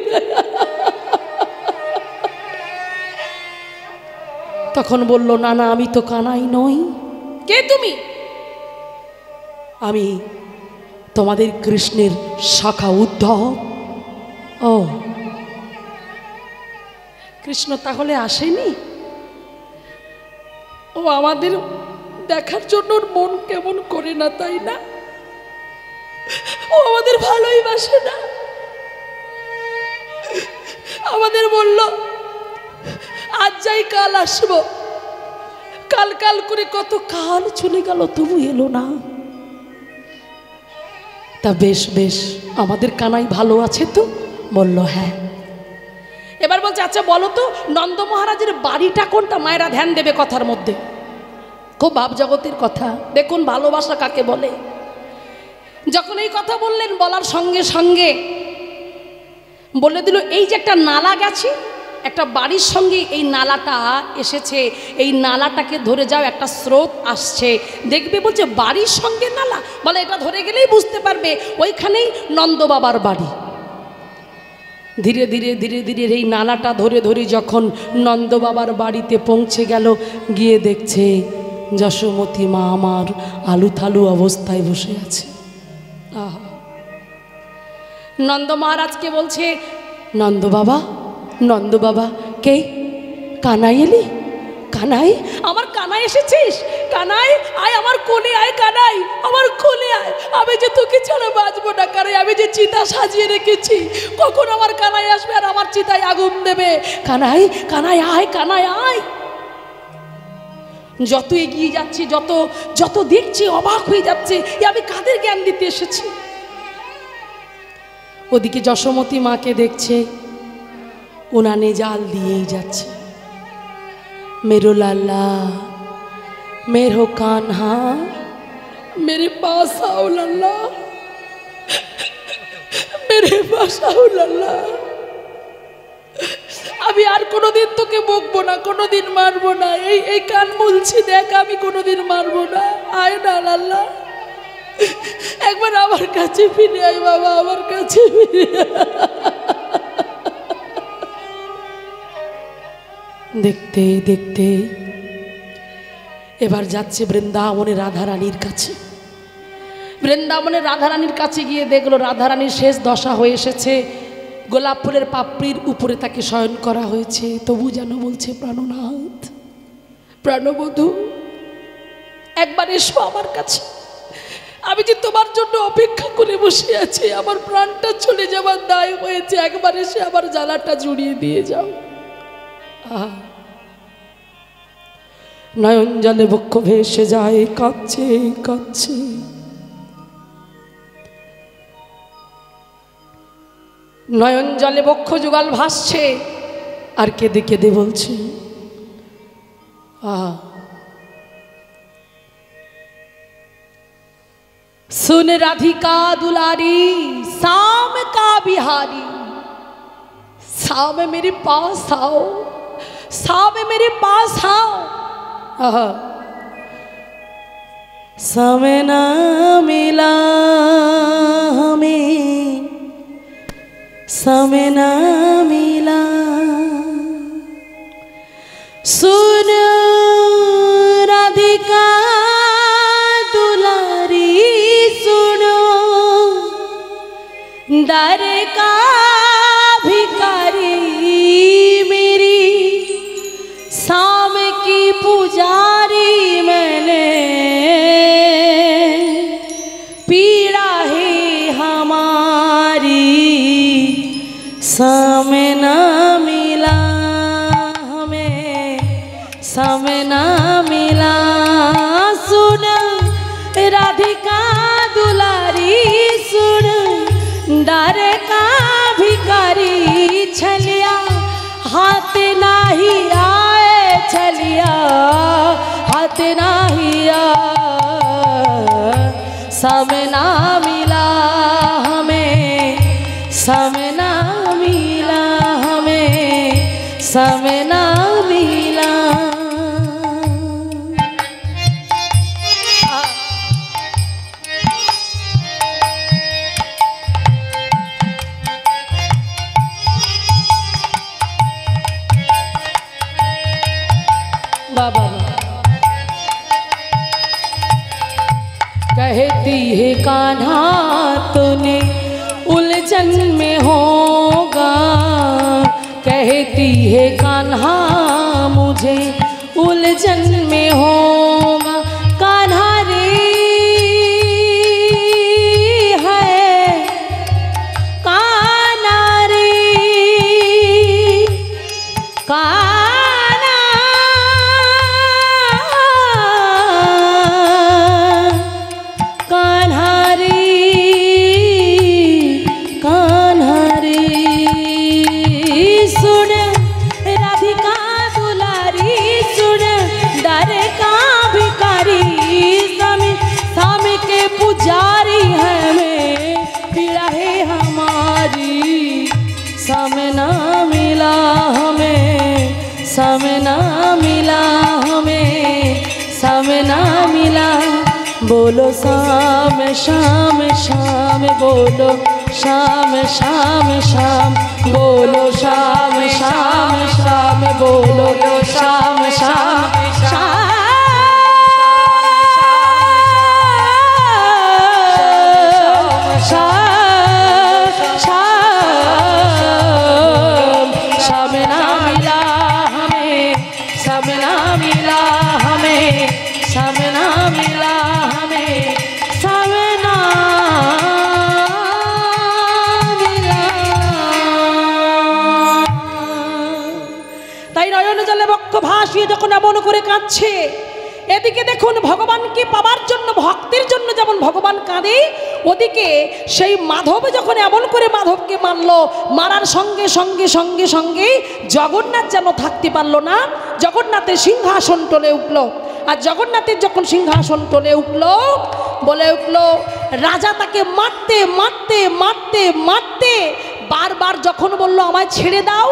S1: তখন বলল, না না, আমি তো কানাই নই। কে তুমি? আমি তোমাদের কৃষ্ণের শাখা উদ্ধব। ও, কৃষ্ণ তাহলে আসেনি? ও আমাদের দেখার জন্য ওর মন কেমন করে না, তাই না? ও আমাদের ভালোই বাসে না। আমাদের বলল আজ যাই কাল আসবো। কাল কাল করে কত কাল চলে গেল, তবু এলো না। তা বেশ বেশ, আমাদের কানাই ভালো আছে তো? বলল হ্যাঁ। এবার বলছে, আচ্ছা বলো তো নন্দ মহারাজের বাড়িটা কোনটা? মায়েরা ধ্যান দেবে কথার মধ্যে, খুব ভাব জগতের কথা। দেখুন ভালোবাসা কাকে বলে। যখন এই কথা বললেন, বলার সঙ্গে সঙ্গে বলে দিল, এই যে একটা নালা গেছে, একটা বাড়ির সঙ্গে এই নালাটা এসেছে, এই নালাটাকে ধরে যাও, একটা স্রোত আসছে দেখবে। বলছে বাড়ির সঙ্গে নালা? বলে এটা ধরে গেলেই বুঝতে পারবে ওইখানেই নন্দ বাবার বাড়ি। ধীরে ধীরে ধীরে ধীরে এই নালাটা ধরে ধরে যখন নন্দ বাবার বাড়িতে পৌঁছে গেল, গিয়ে দেখছে যশোমতী মা আমার আলু থালু অবস্থায় বসে আছে। আহা, নন্দ মহারাজকে বলছে, নন্দ বাবা, নন্দ বাবা। কে? কানাই এলি? কানাই? আমার কানাই এসেছিস? কানাই আয় আমার কোলে আয়, কানাই আমার কোলে আয়। আমি যে তোকে ছাড়া বাঁচবো না কানাই, আমি যে চিতা সাজিয়ে রেখেছি, কখন আমার কানাই আসবে আর আমার চিতায় আগুন দেবে। কানাই, কানাই আয়, কানাই আয়। যত এগিয়ে যাচ্ছি, যত যত দেখছি অবাক হয়ে যাচ্ছে, আমি কাদের জ্ঞান দিতে এসেছি। ওদিকে যশোমতী মাকে দেখছে, উনানে জাল দিয়েই যাচ্ছে। মেরো লালা, মেরো কানহা, मेरे पास आओ लल्ला, मेरे पास आओ लल्ला। আমি আর কোনোদিন তোকে বকবো না, কোনোদিন মারবো না। এই কান মুলছি, দেখ আমি কোনোদিন মারবো না। আয় না লাল্লা, একবার আমার কাছে ফিরে আয় বাবা, আমার কাছে ফিরে আয়। দেখতে দেখতে এবার যাচ্ছে বৃন্দাবনের রাধারানীর কাছে। বৃন্দাবনের রাধারানীর কাছে গিয়ে দেখলো রাধারানীর শেষ দশা হয়ে এসেছে। গোলাপ ফুলের পাপড়ির উপরে তাকে শয়ন করা হয়েছে। তবু যেন বলছে, প্রাণনাথ, প্রাণবধূ, একবার এসো আমার কাছে। আমি যে তোমার জন্য অপেক্ষা করে বসে আছি, আমার প্রাণটা চলে যাবার দায় হয়েছে, একবার এসে আমার জ্বালাটা জুড়িয়ে দিয়ে যাও। আহা, নয়ন জলে বক্ষ ভেসে যায়, কাঁদছে কাঁদছে। নয়ন জলে বক্ষ যুগল ভাসছে আর কেঁদে কেঁদে বলছে, আহা, सुन राधिका दुलारी, शाम का बिहारी, शाम मेरे पास आओ, शाम मेरे पास आओ। समय ना मिला हमें, समय ना मिला। सुन राधिका दर का भिखारी, मेरी शाम की पुजारी, मैंने पीड़ा है हमारी, समय न मिला हमें, समय न मिला। सुन राधिका दुलारी, सुन दर का भिखारी, छलिया हाथ नाही आए, छलिया तेरा हिया समय ना मिला हमें, समय ना मिला हमें, समय ना मिला। बाबा कहती है कान्हा तूने उलझन में होगा, कहती है कान्हा मुझे उलझन में होगा। कान्हा रे है कान्हा रे जारी है में पीड़ा है हमारी, समय ना मिला हमें, समय ना मिला हमें, समय ना मिला। बोलो शाम शाम शाम, बोलो शाम शाम शाम, बोलो शाम शाम शाम, बोलो शाम शाम शाम। ভাসিয়ে যখন এমন করে কাঁদছে, এদিকে দেখুন ভগবানকে পাবার জন্য ভক্তের জন্য যেমন ভগবান কাঁদে, ওদিকে সেই মাধব যখন এমন করে মাধবকে মারলো, মারার সঙ্গে সঙ্গে সঙ্গে সঙ্গে জগন্নাথ যেন থাকতে পারলো না, জগন্নাথের সিংহাসন টলে উঠলো। আর জগন্নাথের যখন সিংহাসন টলে উঠলো, বলে উঠলো রাজা তাকে মারতে মারতে মারতে মারতে বারবার যখন বলল আমায় ছেড়ে দাও,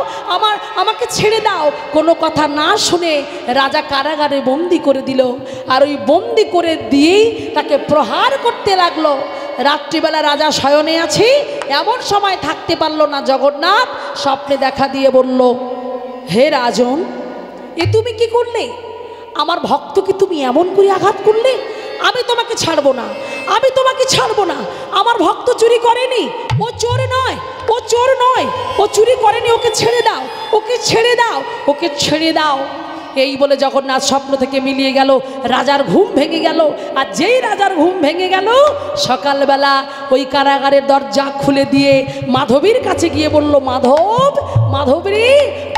S1: আমাকে ছেড়ে দাও, কোনো কথা না শুনে রাজা কারাগারে বন্দি করে দিল। আর ওই বন্দি করে দিয়েই তাকে প্রহার করতে লাগলো। রাত্রিবেলা রাজা শয়নে আছে, এমন সময় থাকতে পারলো না জগন্নাথ, স্বপ্নে দেখা দিয়ে বলল, হে রাজন, এ তুমি কি করলে? আমার ভক্তকে তুমি এমন করে আঘাত করলে, আমি তোমাকে ছাড়বো না, আমি তোমাকে ছাড়বো না। আমার ভক্ত চুরি করেনি, ও চোর নয়, ও চোর নয়, ও চুরি করেনি, ওকে ছেড়ে দাও, ওকে ছেড়ে দাও, ওকে ছেড়ে দাও। এই বলে জগন্নাথ স্বপ্ন থেকে মিলিয়ে গেল, রাজার ঘুম ভেঙে গেল। আর যেই রাজার ঘুম ভেঙে গেল, সকালবেলা ওই কারাগারের দরজা খুলে দিয়ে মাধবীর কাছে গিয়ে বলল, মাধব, মাধব রে,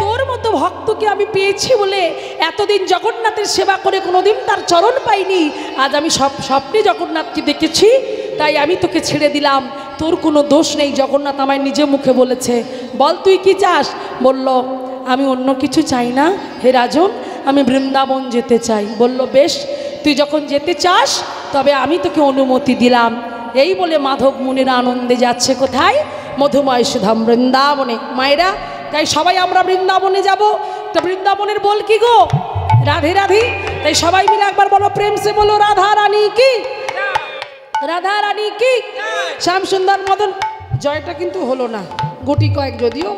S1: তোর মতো ভক্তকে আমি পেয়েছি বলে এতদিন জগন্নাথের সেবা করে কোনোদিন তার চরণ পাইনি, আজ আমি স্বপ্নে জগন্নাথকে দেখেছি, তাই আমি তোকে ছেড়ে দিলাম, তোর কোনো দোষ নেই। জগন্নাথ আমায় নিজে মুখে বলেছে। বল তুই কি চাস? বলল, আমি অন্য কিছু চাই না হে রাজন, আমি বৃন্দাবন যেতে চাই। বলল, বেশ, তুই যখন যেতে চাস তবে আমি তোকে অনুমতি দিলাম। এই বলে মাধব মুনির আনন্দে যাচ্ছে কোথায়? মধুময় সুধাম বৃন্দাবনে। মায়েরা, তাই সবাই আমরা বৃন্দাবনে যাব। তো বৃন্দাবনের বল কি গো? রাধে রাধে। তাই সবাই মিলে একবার বলো, প্রেম সে বলো, রাধা রানী কি, রাধা রানী কি। শ্যাম সুন্দর মদন। জয়টা কিন্তু হলো না, গুটি কয়েক, যদিও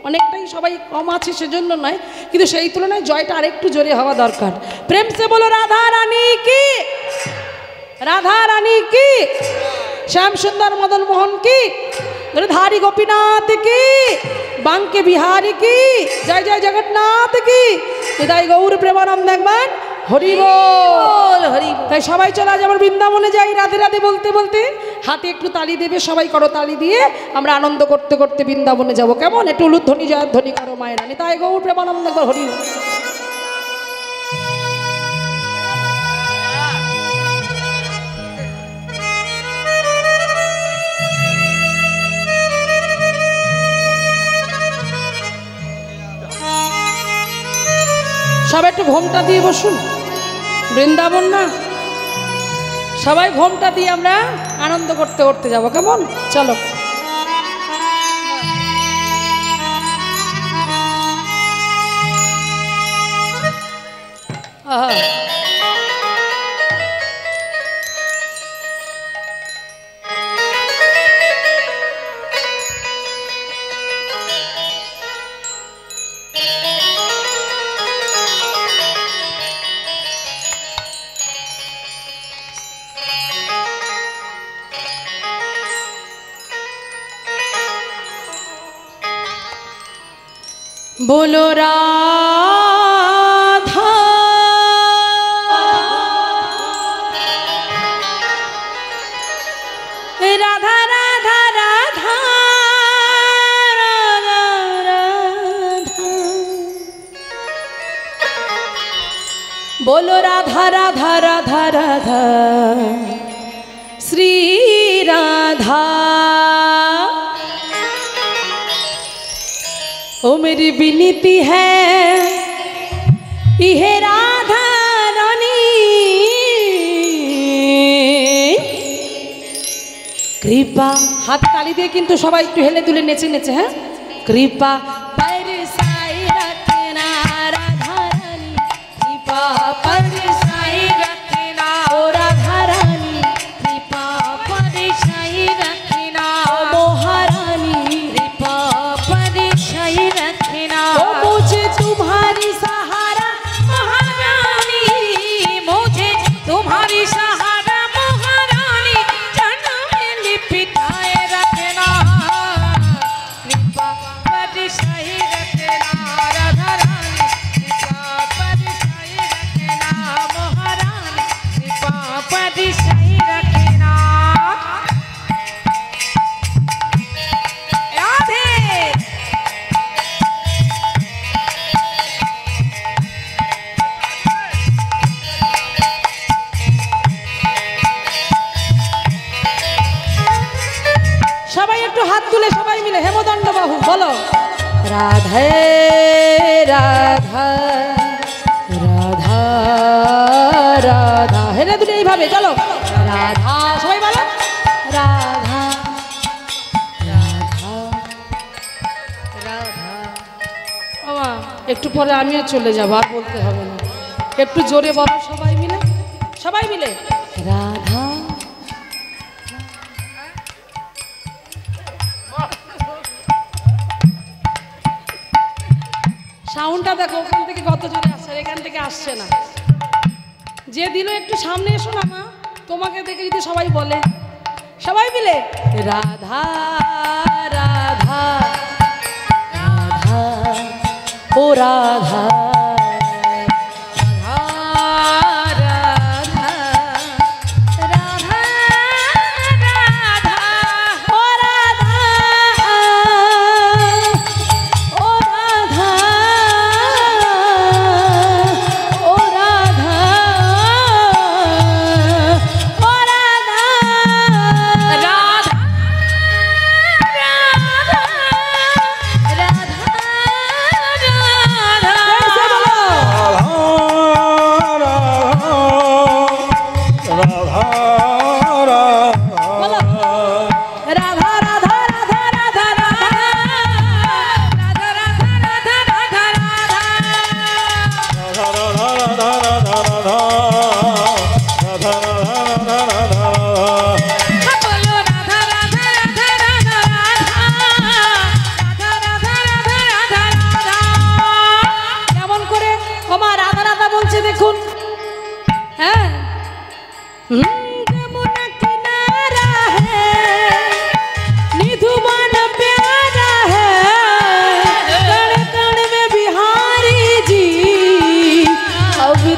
S1: অনেকটাই সবাই কম আছে সেজন্য নয়, কিন্তু সেই তুলনায় জয়টা আরেকটু জোরে হওয়া দরকার। প্রেম সে বলো, রাধা রানী কি, রাধা রানী কি, শ্যাম সুন্দর মদন মোহন কি, ধারী গোপীনাথ কি, বাঙ্কে বিহারী কি, জয় জয় জগন্নাথ কি, হৃদয় গৌর প্রেমানন্দ একবার হরি বল, হরি। তাই সবাই চলে আজ আমার বৃন্দাবনে যাই। রাধে রাধে বলতে বলতে হাতে একটু তালি দেবে, সবাই করো তালি দিয়ে, আমরা আনন্দ করতে করতে বৃন্দাবনে যাব। কেমন? একটু উলুধ্বনি জয়ধ্বনি করো মায়ের রানী। তাই গৌর প্রেমানন্দ একবার হরি। সবাই একটু ঘোমটা দিয়ে বসুন, বৃন্দাবন না, সবাই ঘোমটা দিয়ে আমরা আনন্দ করতে করতে যাবো, কেমন? চলো। আহা, बोलो राधा राधा राधा राधा राधा राधा, बोलो राधा राधा राधा राधा श्री राधा। ओ मेरी विनती है इहे राधा रानी, कृपा हाथ ताली দিয়ে কিন্তু সবাই একটু হেলে দুলে নেচে নেচে, হ্যাঁ, कृपा बरसाई रखना राधा रानी, कृपा बरसाई रखना ओ राधा रानी, कृपा बरसाई रखना महारानी, कृपा बरसाई रखना ओ मुझे तुम्हारी सहारा महारानी, मुझे तुम्हारी सहारा महारानी, जन्म लिपिटाए रखना, कृपा बरसाई रखना राधा रानी, कृपा बरसाई रखना महारानी, कृपा बरसाई रखना। राधे সবাই একটু হাত তুলে সবাই মিলে হেমদণ্ড বাহু বলো, রাধে রাধা রাধা রাধা, হেলে দুলে এইভাবে চলো, রাধা সবাই বলো, রাধা রাধা রাধা। বাবা একটু পরে আমিও চলে যাবো, আর বলতে হবে না, একটু জোরে বলো সবাই মিলে, সবাই মিলে রাধা। সাউন্ডটা দেখো ওখান থেকে কত জোরে আসছে, এখান থেকে আসছে না। যে দিল একটু সামনে এসো না মা, তোমাকে দেখে যদি সবাই বলে, সবাই মিলে রাধা রাধা রাধা ও রাধা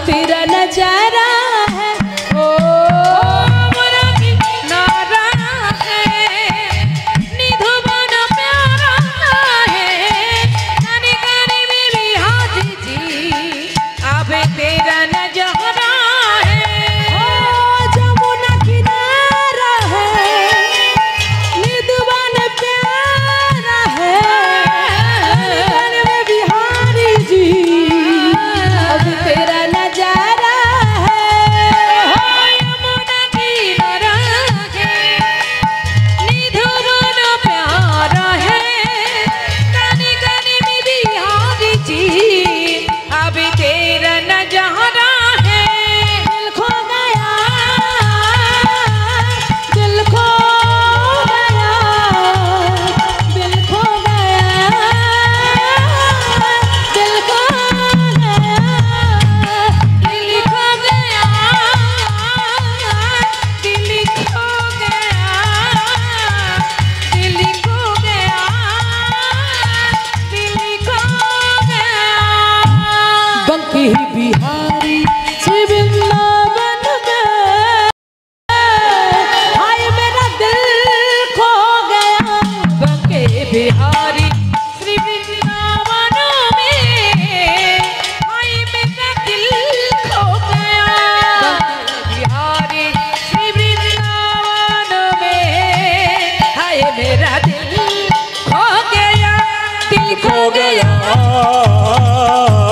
S1: तेरा नजारा है, जमुना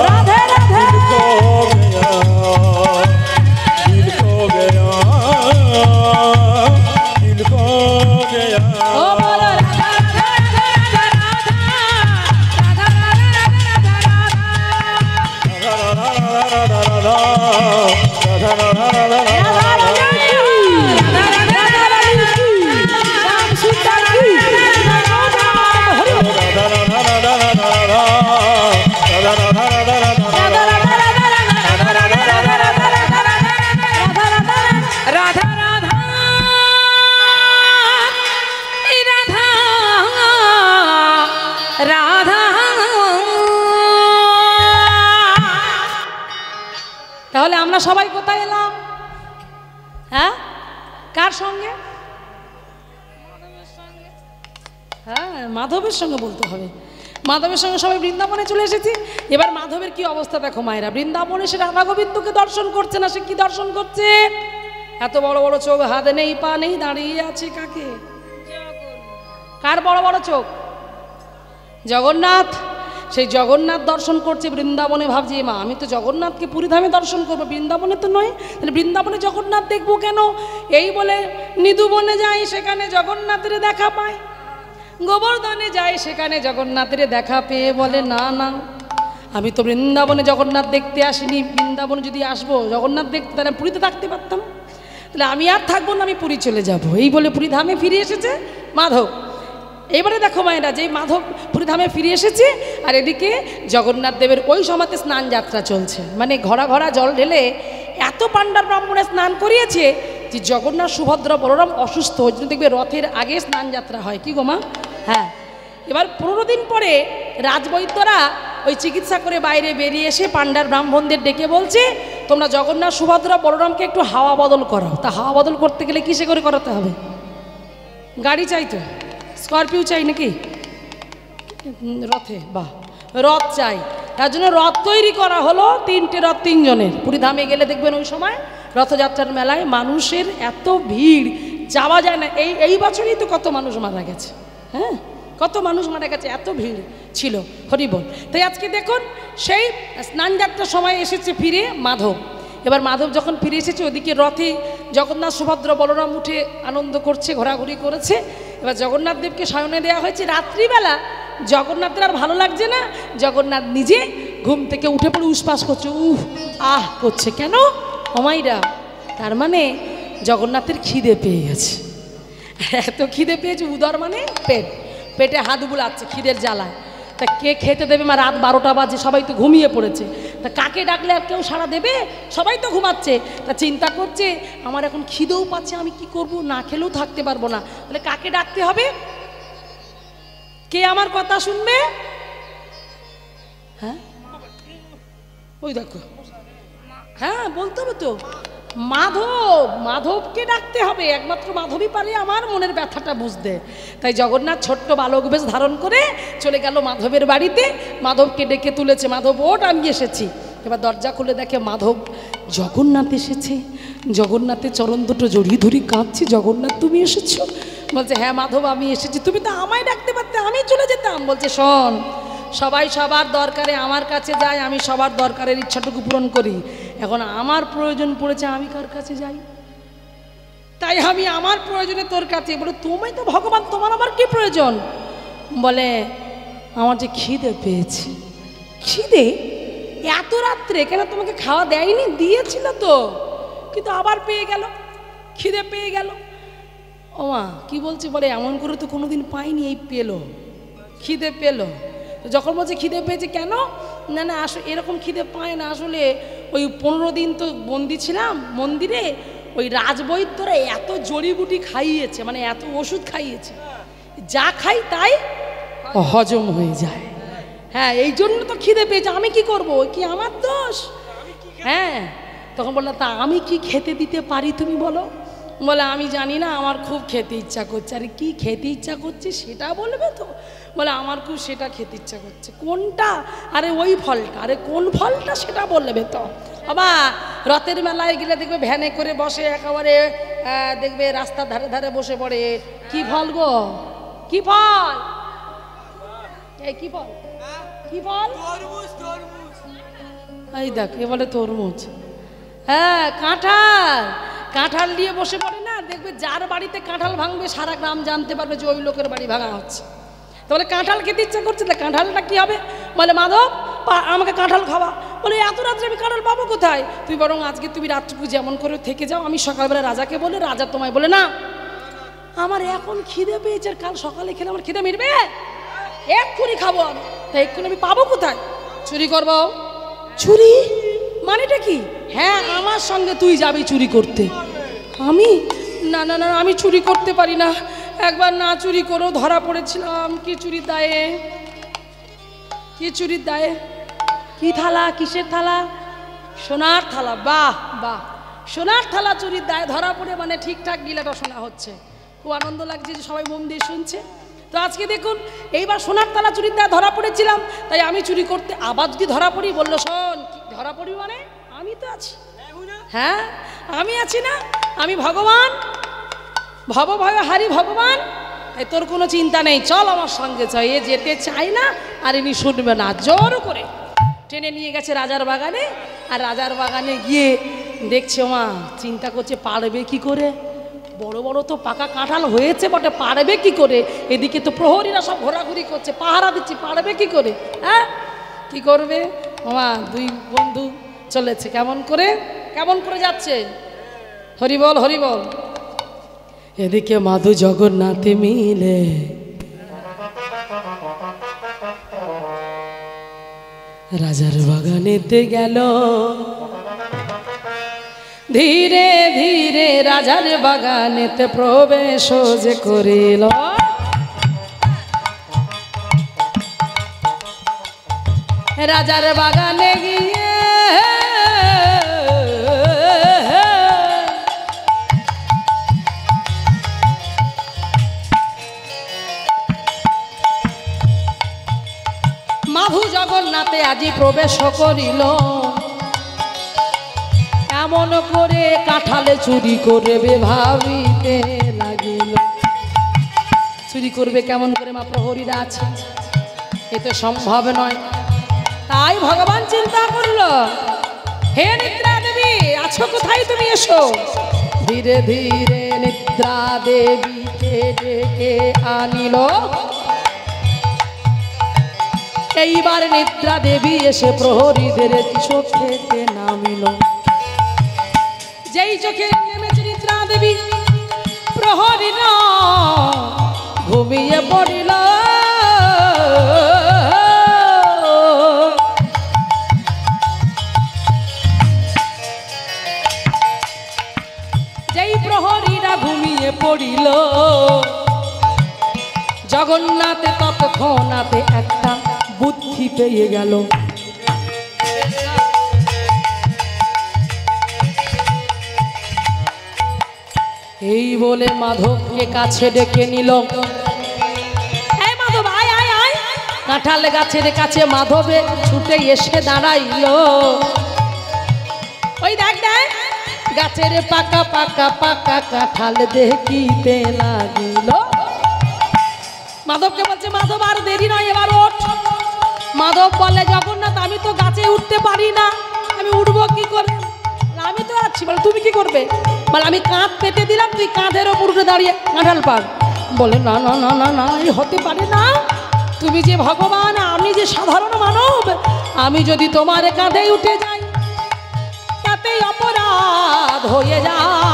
S1: রাধে রাধে
S3: दिल खो गया दिल खो गया
S1: ও বলো রাধা রাধা
S2: রাধা রাধা রাধা রাধা।
S1: তাহলে আমরা সবাই কোথায় এলাম? হ্যাঁ, কার সঙ্গে? হ্যাঁ, মাধবের সঙ্গে বলতে হবে। মাধবের সঙ্গে সবাই বৃন্দাবনে চলে এসেছি। এবার মাধবের কি অবস্থা দেখো মায়েরা, বৃন্দাবনে সে রাধা গোবিন্দকে দর্শন করছে না, সে কি দর্শন করছে? এত বড় বড় চোখ, হাতে নেই পা নেই, দাঁড়িয়ে আছে কাকে? কার বড় বড় চোখ? জগন্নাথ। সেই জগন্নাথ দর্শন করছে বৃন্দাবনে, ভাবছি মা আমি তো জগন্নাথকে পুরীধামে দর্শন করবো, বৃন্দাবনে তো নয়, তাহলে বৃন্দাবনে জগন্নাথ দেখবো কেন? এই বলে নিধুবনে যাই, সেখানে জগন্নাথের দেখা পায়। গোবর্ধনে যায়, সেখানে জগন্নাথের দেখা পেয়ে বলে না না, আমি তো বৃন্দাবনে জগন্নাথ দেখতে আসিনি, বৃন্দাবনে যদি আসবো জগন্নাথ দেখতে তাহলে পুরীতে থাকতে পারতাম, তাহলে আমি আর থাকবো না, আমি পুরী চলে যাব। এই বলে পুরীধামে ফিরে এসেছে মাধব। এবারে দেখো মায়েরা, যে মাধব পুরীধামে ফিরে এসেছে, আর এদিকে জগন্নাথ দেবের ওই সময়তে স্নান যাত্রা চলছে, মানে ঘরা ঘরা জল ঢেলে এত পাণ্ডার ব্রাহ্মণে স্নান করিয়েছে যে জগন্নাথ সুভদ্রা বলরাম অসুস্থ, ওই জন্য দেখবে রথের আগে স্নান যাত্রা হয়। কি গো মা? হ্যাঁ। এবার 15 দিন পরে রাজবৈদ্যরা ওই চিকিৎসা করে বাইরে বেরিয়ে এসে পাণ্ডার ব্রাহ্মণদের ডেকে বলছে, তোমরা জগন্নাথ সুভদ্রা বলরামকে একটু হাওয়া বদল করাও। তা হাওয়া বদল করতে গেলে কিসে করে করাতে হবে? গাড়ি চাই তো, স্করপিও চাই নাকি? রথে, বাহ, রথ চাই। তার জন্য রথ তৈরি করা হলো, 3টে রথ 3 জনের। পুরীধামে গেলে দেখবেন ওই সময় রথযাত্রার মেলায় মানুষের এত ভিড়, যাওয়া যায় না। এই বছরই তো কত মানুষ মারা গেছে, হ্যাঁ কত মানুষ মারা গেছে, এত ভিড় ছিল, হরিবল। তাই আজকে দেখুন সেই স্নান যাত্রার সময় এসেছে ফিরে মাধব। এবার মাধব যখন ফিরে এসেছে, ওদিকে রথে জগন্নাথ সুভদ্র বলরাম উঠে আনন্দ করছে, ঘোরাঘুরি করেছে। এবার জগন্নাথ দেবকে শয়নে দেওয়া হয়েছে। রাত্রিবেলা জগন্নাথের আর ভালো লাগছে না, জগন্নাথ নিজে ঘুম থেকে উঠে পড়ে উসপাস করছে, উহ আহ করছে। কেন অমাইরা? তার মানে জগন্নাথের খিদে পেয়ে গেছে, এত খিদে পেয়েছে, উদর মানে পেট, পেটে হাত বুলাচ্ছে খিদের জ্বালায়। তা কে খেতে দেবে? মা রাত 12টা বাজে, সবাই তো ঘুমিয়ে পড়েছে। তা কাকে ডাকলে আর কেউ সাড়া দেবে? সবাই তো ঘুমাচ্ছে। তা চিন্তা করছে আমার এখন খিদেও পাচ্ছে, আমি কি করব, না খেলেও থাকতে পারবো না, তাহলে কাকে ডাকতে হবে? কে আমার কথা শুনবে? হ্যাঁ ওই দেখো, হ্যাঁ বলতে হবে তো, মাধব, মাধবকে ডাকতে হবে। একমাত্র মাধবই পারে আমার মনের ব্যথাটা বুঝতে। তাই জগন্নাথ ছোট্ট বালক বেশ ধারণ করে চলে গেল মাধবের বাড়িতে, মাধবকে ডেকে তুলেছে, মাধব ওঠ আমি এসেছি। এবার দরজা খুলে দেখে মাধব, জগন্নাথ এসেছে। জগন্নাথের চরণ দুটো জড়িয়ে ধরি কাঁদছি, জগন্নাথ তুমি এসেছো? বলছে হ্যাঁ মাধব আমি এসেছি, তুমি তো আমায় ডাকতে পারতে, আমি চলে যেতাম। বলছে শোন, সবাই সবার দরকারে আমার কাছে যায়, আমি সবার দরকারের ইচ্ছাটুকু পূরণ করি। এখন আমার প্রয়োজন পড়েছে, আমি কার কাছে যাই? তাই আমি আমার প্রয়োজনে তোর কাছে। বলে তুমি তো ভগবান, তোমার আবার কি প্রয়োজন? বলে আমার যে খিদে পেয়েছে। খিদে? এত রাত্রে? কেন তোমাকে খাওয়া দেয়নি? দিয়েছিল তো, কিন্তু আবার পেয়ে গেল, খিদে পেয়ে গেল। ও মা কি বলছে? বলে এমন করে তো কোনোদিন পাইনি, এই পেলো, খিদে পেলো। যখন বলছে খিদে পেয়েছে, কেন? না না আসলে এরকম খিদে পায় না, আসলে ওই 15 দিন তো বন্দি ছিলাম মন্দিরে, ওই রাজবৈদ্যরা এত জড়িবুটি খাইয়েছে, মানে এত ওষুধ খাইয়েছে, যা খাই তাই হজম হয়ে যায়। হ্যাঁ এই জন্য তো খিদে পেয়েছে, আমি কি করব? কি আমার দোষ? হ্যাঁ তখন বললাম তা আমি কি খেতে দিতে পারি তুমি বলো? বলে আমি জানি না, আমার খুব খেতে ইচ্ছা করছে। আরে কি খেতে ইচ্ছা করছে সেটা বলবে তো? বলে আমার খুব সেটা খেতে ইচ্ছা করছে। কোনটা? আরে ওই ফলটা। আরে কোন ফলটা সেটা বলবে তো? বাবা রথের মেলায় গেলে দেখবে ভ্যানে করে বসে, একেবারে দেখবে রাস্তার ধারে ধারে বসে পড়ে। কি ফল গো? কি ফল? এই কি ফল? কি বল? এই দেখ এ বলে তরমুজ। হ্যাঁ কাঁঠাল, কাঁঠাল নিয়ে বসে পড়ে না, দেখবে যার বাড়িতে কাঁঠাল ভাঙবে সারা গ্রাম জানতে পারবে যে ওই লোকের বাড়ি ভাঙা হচ্ছে। তাহলে কাঁঠাল খেতে ইচ্ছা করছে, না কাঁঠালটা কি হবে? বলে মাধব আমাকে কাঁঠাল খাওয়া। বলে এত রাত্রে আমি কাঁঠাল পাবো কোথায়? তুই বরং আজকে তুমি রাত্রিটুকু যেমন করে থেকে যাও, আমি সকালবেলা রাজাকে বলে, রাজা তোমায় বলে না আমার এখন খিদে পেয়েছে, কাল সকালে খেলে আমার খিদে মিটবে, এক্ষুনি খাবো আমি, তাই এক্ষুনি আমি পাবো কোথায়? চুরি করবো। চুরি মানেটা কি? হ্যাঁ আমার সঙ্গে তুই যাবি চুরি করতে। আমি না না না আমি চুরি করতে পারি না, একবার না চুরি করেও ধরা পড়েছিলাম। কি চুরির দায়ে? কি চুরির দায়ে? কি থালা? কিসের থালা? সোনার থালা। বাহ বাহ, সোনার থালা চুরির দায়ে ধরা পড়ে, মানে ঠিকঠাক গিলাটা শোনা হচ্ছে, খুব আনন্দ লাগছে যে সবাই মন দিয়ে শুনছে। তো আজকে দেখুন এইবার সোনার থালা চুরির দায়ে ধরা পড়েছিলাম, তাই আমি চুরি করতে, আবার যদি ধরা পড়ি বললো শোন ধরা পড়ি মানে আমি তো আছি। হ্যাঁ আমি আছি না, আমি ভগবান, ভব ভয় হারি ভগবান, তাই তোর কোনো চিন্তা নেই, চল আমার সঙ্গে চল। এ যেতে চাই না আর ইনি শুনবে না, জোর করে টেনে নিয়ে গেছে রাজার বাগানে। আর রাজার বাগানে গিয়ে দেখছে মা চিন্তা করছে পারবে কি করে, বড় বড় তো পাকা কাঁঠাল হয়েছে বটে, পারবে কি করে? এদিকে তো প্রহরীরা সব ঘোরাঘুরি করছে, পাহারা দিচ্ছে, পারবে কি করে? হ্যাঁ কি করবে? মামা দুই বন্ধু চলেছে, কেমন করে কেমন করে যাচ্ছে, হরিবল হরিবল। এদিকে মাধু জগন্নাথে মিলে রাজার বাগানেতে গেল, ধীরে ধীরে রাজার বাগানেতে প্রবেশ যে করিল। রাজার বাগানে গিয়ে মাধু জগন্নাথে আজি প্রবেশ করিল, এমন করে কাঁঠালে চুরি করবে ভাবিতে লাগিল। চুরি করবে কেমন করে? মা প্রহরীরা আছে, এ তো সম্ভব নয়। তাই ভগবান চিন্তা করল, হে নিদ্রা দেবী আছো কোথায় তুমি, এসো। ধীরে ধীরে নিদ্রা দেবীকে ডেকে আনিল। এইবার নিদ্রা দেবী এসে প্রহরীদের চোখেতে নামিল। যেই চোখে নেমেছে নিদ্রা দেবী, প্রহরীরা ঘুমিয়ে পড়িল। যেই প্রহরীরা ঘুমিয়ে পড়িল, জগন্নাথে তৎক্ষণাতে একটা বুদ্ধি পেয়ে গেল। এই বলে মাধবকে কাছে ডেকে নিল। এই মাধব আয় আয় আয়। কাঁঠাল গাছের কাছে মাধবে ছুটে এসে দাঁড়াইল। ওই দেখ দেখ গাছের পাকা পাকা পাকা কাঁঠাল দেখিতে লাগিল। মাধবকে বলছে মাধব আর দেরি নয়, এবার ওঠ। মাধব বলে জগন্নাথ আমি তো গাছে উঠতে পারি না, আমি উঠবো কি করে? আমি তো আছি। বলে তুমি কি করবে? বলে আমি কাঁধ পেতে দিলাম, তুই কাঁধের ওপর উঠে দাঁড়িয়ে কাঁঠাল পাক। বলে না না না না না এই হতে পারে না, তুমি যে ভগবান আমি যে সাধারণ মানব, আমি যদি তোমার কাঁধে উঠে যাই তাতেই অপরাধ হয়ে যায়।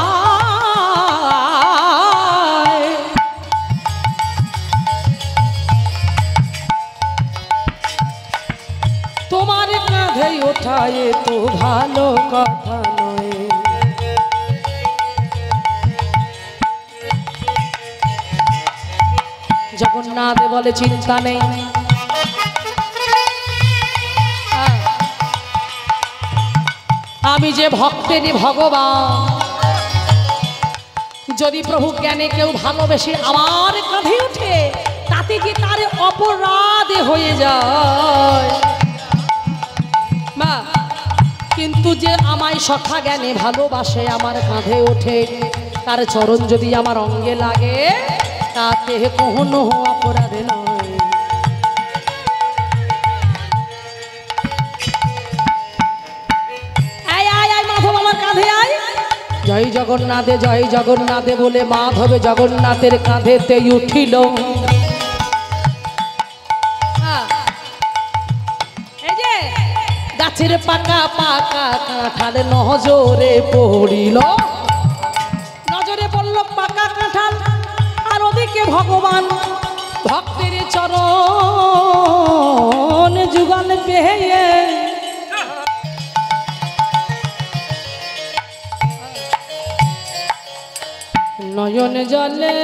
S1: তোমার কাঁধে ওঠায় তো ভালো কথা নয়। জগন্নাথ বলে চিন্তা নেই, আমি যে ভক্তেরই ভগবান, যদি প্রভু জ্ঞানে কেউ ভালোবেসে আমার কাঁধে ওঠে তাতে কি তার অপরাধ হয়ে যায়। মা কিন্তু যে আমায় সখা জ্ঞানে ভালোবাসে আমার কাঁধে ওঠে, তার চরণ যদি আমার অঙ্গে লাগে তাতে কোনো অপরাধ নয়। জয় জগন্নাথে বলে মাধবে জগন্নাথের কাঁধেতে উঠিল। এই যে গাছের পাকা পাকা কাঁঠাল নজরে পড়িল, নজরে পড়ল পাকা কাঁঠাল, আর ওদিকে ভগবান ভক্তের চরণ যুগল পেয়ে নয়ন জলে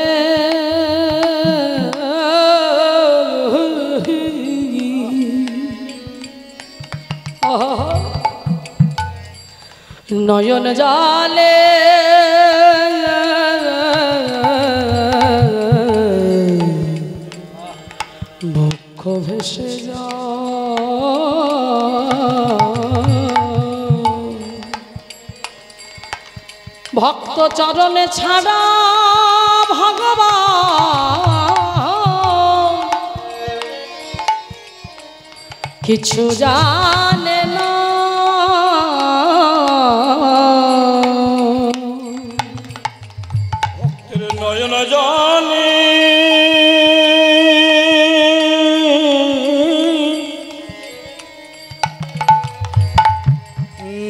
S1: নয়ন জলে বক্ষ ভেসে ভক্ত চরণে ছাড়া ভগবান কিছু জানে না।
S3: ভক্তের নয়ন জলে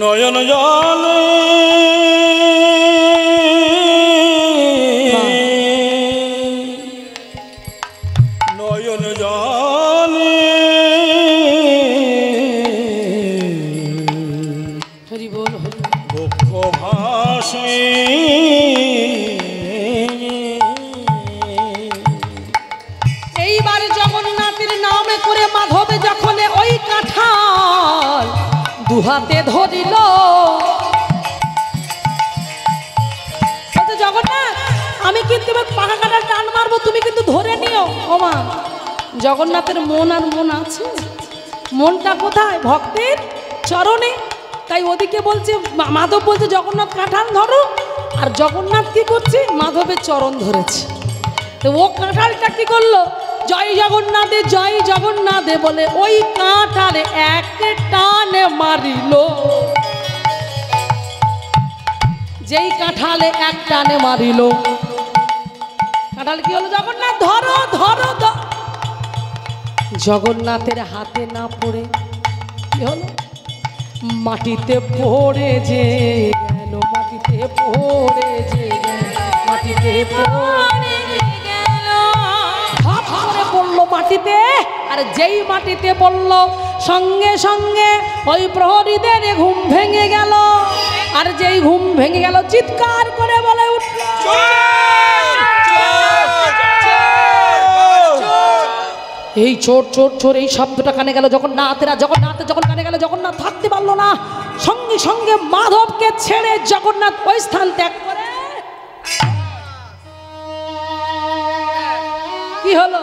S3: নয়ন জলে নয়ন জলে
S1: হরি বল হরি
S3: বক্ষ ভাসে
S1: এইবার জগন্নাথের নামে করে মাধবে যখন ওই কাঁঠাল দুহাতে ধরিল, জগন্নাথ আমি কিন্তু এবার পাকা কাঁঠাল টান মারবো, তুমি কিন্তু ধরে নিও। ওমা জগন্নাথের মন আর মন আছে, মনটা কোথায়? ভক্তের চরণে। তাই ওদিকে বলছে মাধব বলছে জগন্নাথ কাঁঠাল ধরো, আর জগন্নাথ কি করছে? মাধবের চরণ ধরেছে। তো ও কাঁঠালটা কি করলো? জয় জগন্নাথে বলে ওই কাঁঠালে এক টানে মারিল। যেই কাঁঠালে এক টানে মারিল, কাঁঠাল কি হলো? জগন্নাথ ধরো ধরো। জগন্নাথের হাতে না পড়ে কি হলো? মাটিতে পড়ে যে গেল, মাটিতে পড়ে যে মাটিতে পড়ে গেল, পড়লো মাটিতে। আর যেই মাটিতে পড়লো সঙ্গে সঙ্গে ওই প্রহরীদের ঘুম ভেঙে গেল। আর যেই ঘুম ভেঙে গেল চিৎকার করে বলে উঠল, এই চোর চোর চোর, এই শব্দটা কানে গেল জগন্নাথের যখন কানে গেল, জগন্নাথ থাকতে পারলো না, সঙ্গে সঙ্গে মাধবকে ছেড়ে জগন্নাথ ওই স্থান ত্যাগ করে। কি হলো?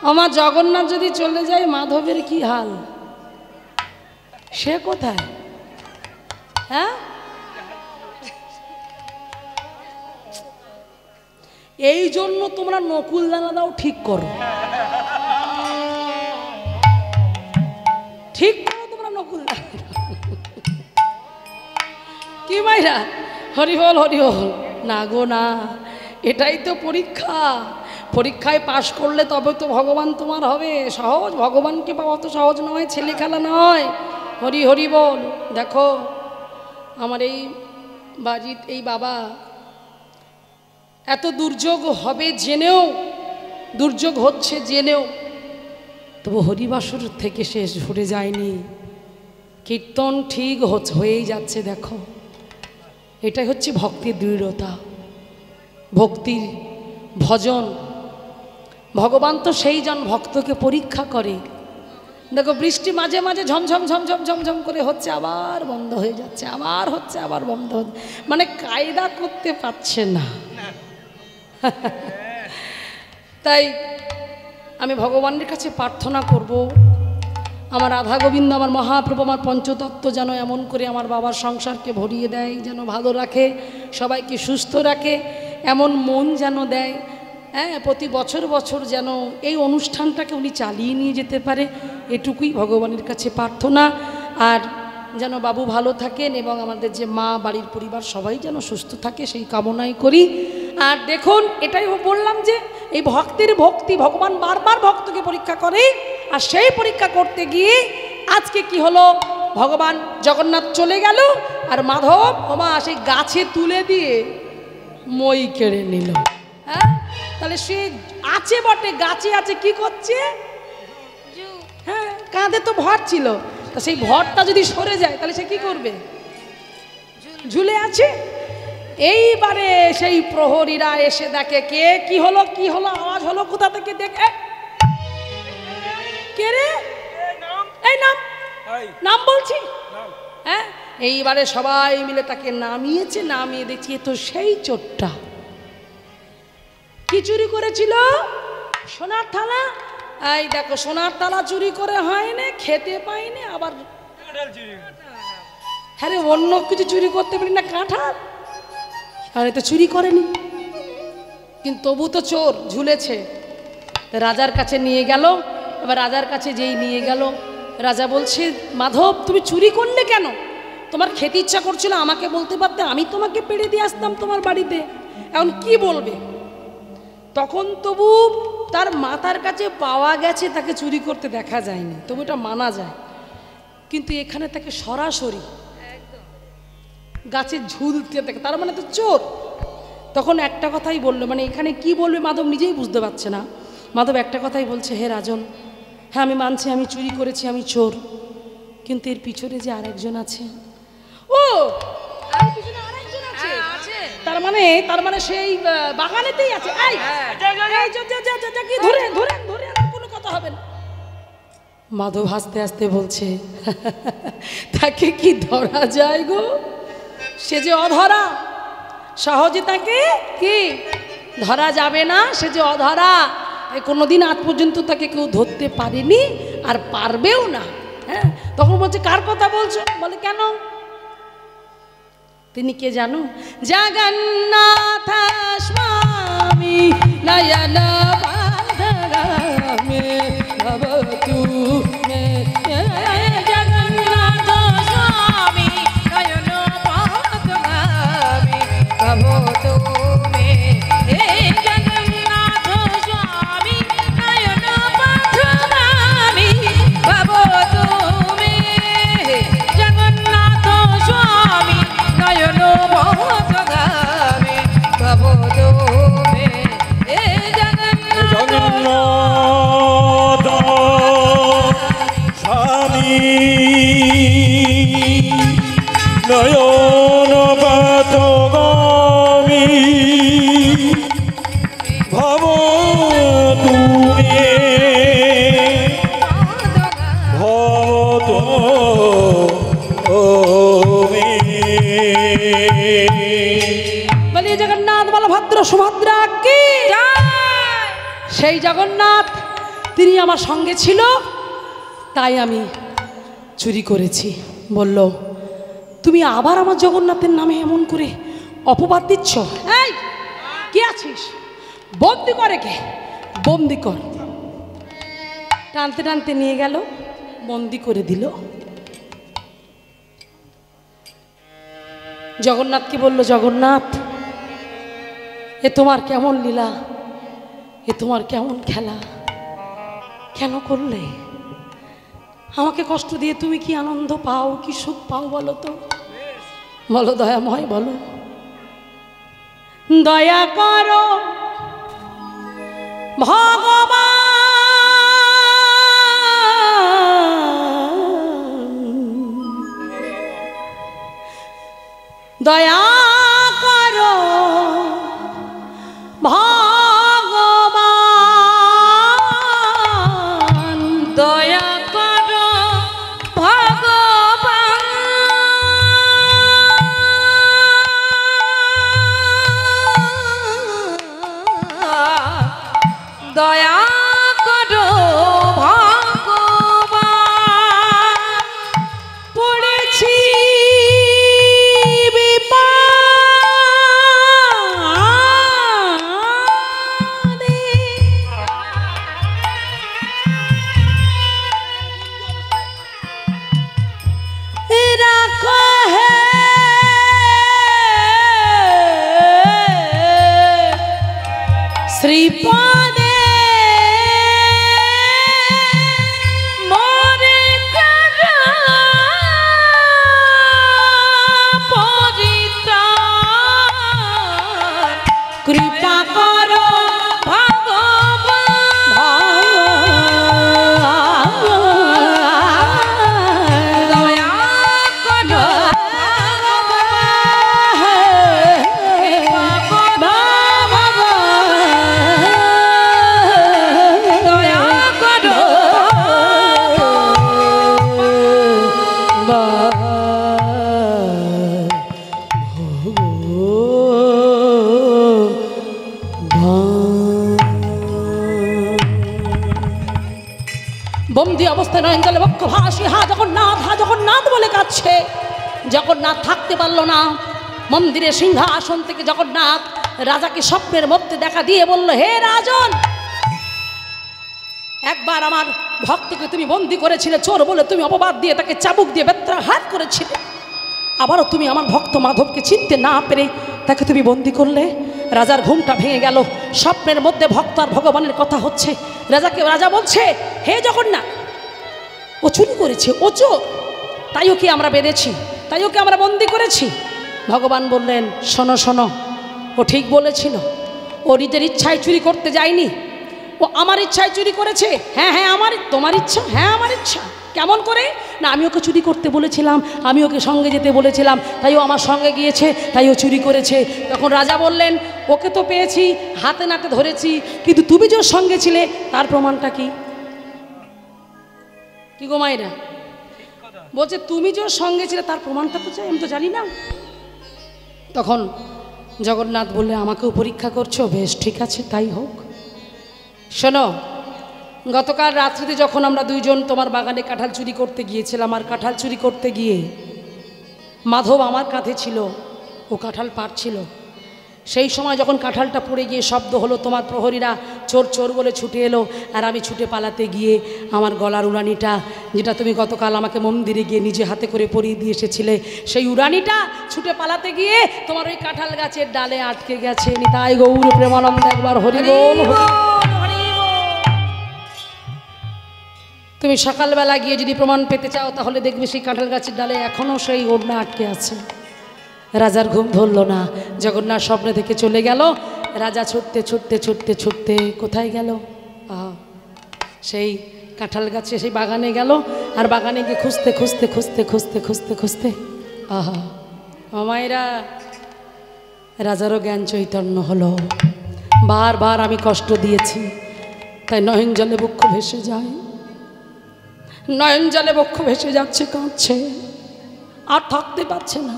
S1: আমার জগন্নাথ যদি চলে যায় মাধবের কি হাল? সে কোথায়? হ্যাঁ, এই জন্য তোমরা নকুল দানা দাও, ঠিক করো, ঠিক করো তোমরা নকুল দানা। কি মাইরা? হরি বল না গো না, এটাই তো পরীক্ষা। পরীক্ষায় পাশ করলে তবে তো ভগবান তোমার হবে। সহজ ভগবানকে পাওয়া তো সহজ নয়, ছেলে খেলা নয়। হরি বল। দেখো আমার এই বাড়ির এই বাবা এত দুর্যোগ হবে জেনেও, দুর্যোগ হচ্ছে জেনেও, তবু হরিবাসর থেকে শেষ ঘুরে যায়নি। কীর্তন ঠিক হয়েই যাচ্ছে। দেখো এটাই হচ্ছে ভক্তির দৃঢ়তা, ভক্তির ভজন। ভগবান তো সেই জন ভক্তকে পরীক্ষা করে। দেখো বৃষ্টি মাঝে মাঝে ঝমঝম ঝমঝম ঝমঝম করে হচ্ছে, আবার বন্ধ হয়ে যাচ্ছে, আবার হচ্ছে, আবার বন্ধ হচ্ছে, মানে কায়দা করতে পারছে না। তাই আমি ভগবানের কাছে প্রার্থনা করব, আমার রাধা গোবিন্দ, আমার মহাপ্রভু, আমার পঞ্চতত্ত্ব যেন এমন করে আমার বাবার সংসারকে ভরিয়ে দেয়, যেন ভালো রাখে, সবাইকে সুস্থ রাখে, এমন মন যেন দেয়। হ্যাঁ, প্রতি বছর বছর যেন এই অনুষ্ঠানটাকে উনি চালিয়ে নিয়ে যেতে পারে, এটুকুই ভগবানের কাছে প্রার্থনা। আর যেন বাবু ভালো থাকেন এবং আমাদের যে মা বাড়ির পরিবার সবাই যেন সুস্থ থাকে সেই কামনাই করি। আর দেখুন এটাই বললাম যে এই ভক্তের ভক্তি ভগবান বারবার ভক্তকে পরীক্ষা করে, আর সেই পরীক্ষা করতে গিয়ে আজকে কি হলো, ভগবান জগন্নাথ চলে গেল আর মাধব ওমা সেই গাছে তুলে দিয়ে মই কেড়ে নিল। হ্যাঁ, তাহলে সে আছে বটে, গাছে আছে, কি করছে? হ্যাঁ, কাঁধে তো ভর ছিল, তা সেই ভরটা যদি সরে যায় তাহলে সে কি করবে? ঝুলে আছে। এইবারে সেই প্রহরীরা এসে দেখে কে, কি হলো কি হলো, আওয়াজ হলো কোথা থেকে, দেখে কে রে, এই নাম বলছি। হ্যাঁ, এইবারে সবাই মিলে তাকে নামিয়েছে, নামিয়ে দেখছি এ তো সেই চোরটা। কি চুরি করেছিল? সোনার থালা। এই দেখো সোনার থালা চুরি করে হয়নি, খেতে পাইনি, আবার হ্যাঁ রে, অন্য কিছু চুরি করতে পারি না, কাঁঠাল। আর এ তো চুরি করেনি, কিন্তু তবু তো চোর, ঝুলেছে। রাজার কাছে নিয়ে গেল। এবার রাজার কাছে যেই নিয়ে গেল, রাজা বলছে মাধব তুমি চুরি করলে কেন? তোমার খেতে ইচ্ছা করছিল আমাকে বলতে পারতে, আমি তোমাকে পেড়ে দিয়ে আসতাম তোমার বাড়িতে, এখন কি বলবে? তখন তবু তার মাথার কাছে পাওয়া গেছে, তাকে চুরি করতে দেখা যায়নি, তবু এটা মানা যায়। কিন্তু এখানে তাকে সরাসরি গাছে ঝুলতে থাকে, তার মানে তো চোর। তখন একটা কথাই বললো, মানে এখানে কি বলবে মাধব নিজেই বুঝতে পারছে না। মাধব একটা কথাই বলছে, হে রাজন, হ্যাঁ আমি মানছি আমি চুরি করেছি, আমি চোর, কিন্তু এর পিছনে যে আরেকজন আছে। ও তার মানে সেই বাগানেতেই আছে। ধরে ধরে ধরে আর কোনো কথা হবে না। মাধব হাসতে হাসতে বলছে তাকে কি ধরা যায় গো? সে যে অধরা, সহজে তাকে কি ধরা যাবে না, সে যে অধরা, কোনোদিন আজ পর্যন্ত তাকে কেউ ধরতে পারেনি আর পারবেও না। হ্যাঁ, তখন বলছে কার কথা বলছো? বলে কেন? তিনি কে জানো? জগন্নাথ স্বামী নয়ন বাঁধরামে ভবতু মে।
S2: জগন্নাথ স্বামী নয়ন বাঁধরামে ভবতু মে। হে জগন্নাথ স্বামী নয়ন বাঁধরামে ভবতু মে। জগন্নাথ স্বামী নয়ন বাঁধরামে ভবতু মে। হে
S3: জগন্নাথ স্বামী নয়ন পথগামী ভবতু মে ভবতু মে।
S1: বলি জগন্নাথ বলভদ্র সুভদ্রা কি? সেই জগন্নাথ তিনি আমার সঙ্গে ছিল, তাই আমি চুরি করেছি। বলল তুমি আবার আমার জগন্নাথের নামে এমন করে অপবাদ দিচ্ছ? এই কে আছিস? বন্দি করে কে? বন্দি কর। টানতে টানতে নিয়ে গেল, বন্দি করে দিল। জগন্নাথকে বলল জগন্নাথ এ তোমার কেমন লীলা, এ তোমার কেমন খেলা, কেন করলে? আমাকে কষ্ট দিয়ে তুমি কি আনন্দ পাও, কি সুখ পাও বলো তো? বলো দয়াময়, বলো দয়া করো ভগবান, দয়া করো ভগবান,
S2: দয়া করো ভগবান, দয়া করো ভগবান।
S1: পড়েছি বিপদ শ্রীপদে
S2: মোরে কারা পরিত্রাণ
S1: কৃপা করো
S2: দয়া করো দয়া করো
S1: বন্দি অবস্থায় নয়ন জলে বক্ষ ভাসি হা জগন্নাথ বলে কাঁদছে। জগন্নাথ থাকতে পারল না। মন্দিরের সিংহাসন থেকে জগন্নাথ রাজাকে স্বপ্নের মধ্যে দেখা দিয়ে বলল, হে রাজন, একবার আমার ভক্তকে তুমি বন্দি করেছিলে, চোর বলে তুমি অপবাদ দিয়ে তাকে চাবুক দিয়ে বেত্রাঘাত করেছিলে। আবারও তুমি আমার ভক্ত মাধবকে চিনতে না পেরে তাকে তুমি বন্দি করলে। রাজার ঘুমটা ভেঙে গেল। স্বপ্নের মধ্যে ভক্ত আর ভগবানের কথা হচ্ছে। রাজা বলছে, হে জগন্নাথ, ও চুরি করেছে, ও চোর, তাই ওকে আমরা বেঁধেছি, তাই ওকে আমরা বন্দি করেছি। ভগবান বললেন, শোনো শোনো, ও ঠিক বলেছিল, ও নিজের ইচ্ছায় চুরি করতে যায়নি, ও আমার ইচ্ছায় চুরি করেছে। হ্যাঁ হ্যাঁ তোমার ইচ্ছা, হ্যাঁ আমার ইচ্ছা। কেমন করে না, আমি ওকে চুরি করতে বলেছিলাম, আমি ওকে সঙ্গে যেতে বলেছিলাম, তাই ও আমার সঙ্গে গিয়েছে, তাই ও চুরি করেছে। তখন রাজা বললেন, ওকে তো পেয়েছি, হাতে নাতে ধরেছি, কিন্তু তুমি যে ওর সঙ্গে ছিলে তার প্রমাণটা কি? কি গো মায়েরা, বলছে তুমি যে ওর সঙ্গে ছিলে তার প্রমাণটা তো চাই, আমি তো জানি না। তখন জগন্নাথ বললে, আমাকেও পরীক্ষা করছো, বেশ ঠিক আছে, তাই হোক। শোনো, গতকাল রাত্রিতে যখন আমরা দুইজন তোমার বাগানে কাঁঠাল চুরি করতে গিয়েছিলাম, আর কাঁঠাল চুরি করতে গিয়ে মাধব আমার কাঁধে ছিল, ও কাঁঠাল পাড়ছিল। সেই সময় যখন কাঁঠালটা পড়ে গিয়ে শব্দ হলো, তোমার প্রহরীরা চোর চোর বলে ছুটে এলো, আর আমি ছুটে পালাতে গিয়ে আমার গলার উড়ানিটা, যেটা তুমি গতকাল আমাকে মন্দিরে গিয়ে নিজে হাতে করে পরিয়ে দিয়ে এসেছিলে, সেই উড়ানিটা ছুটে পালাতে গিয়ে তোমার ওই কাঁঠাল গাছের ডালে আটকে গেছে। নিতাই গৌর প্রেমানন্দ, একবার হরি বল। তুমি সকালবেলা গিয়ে যদি প্রমাণ পেতে চাও, তাহলে দেখবে সেই কাঁঠাল গাছের ডালে এখনও সেই ওড়না আটকে আছে। রাজার ঘুম ধরল না। জগন্নাথ স্বপ্নে থেকে চলে গেল। রাজা ছুটতে ছুটতে ছুটতে ছুটতে কোথায় গেল? সেই কাঁঠাল গাছে, সেই বাগানে গেল। আর বাগানে গিয়ে খুঁজতে খুঁজতে খুঁজতে খুঁজতে খুঁজতে খুঁজতে মায়েরা, রাজারও জ্ঞান চৈতন্য হলো। বারবার আমি কষ্ট দিয়েছি, তাই নয়ন জলে বক্ষ ভেসে যায়, নয়ন জলে বক্ষ ভেসে যাচ্ছে, কাঁদছে, আর থাকতে পারছে না।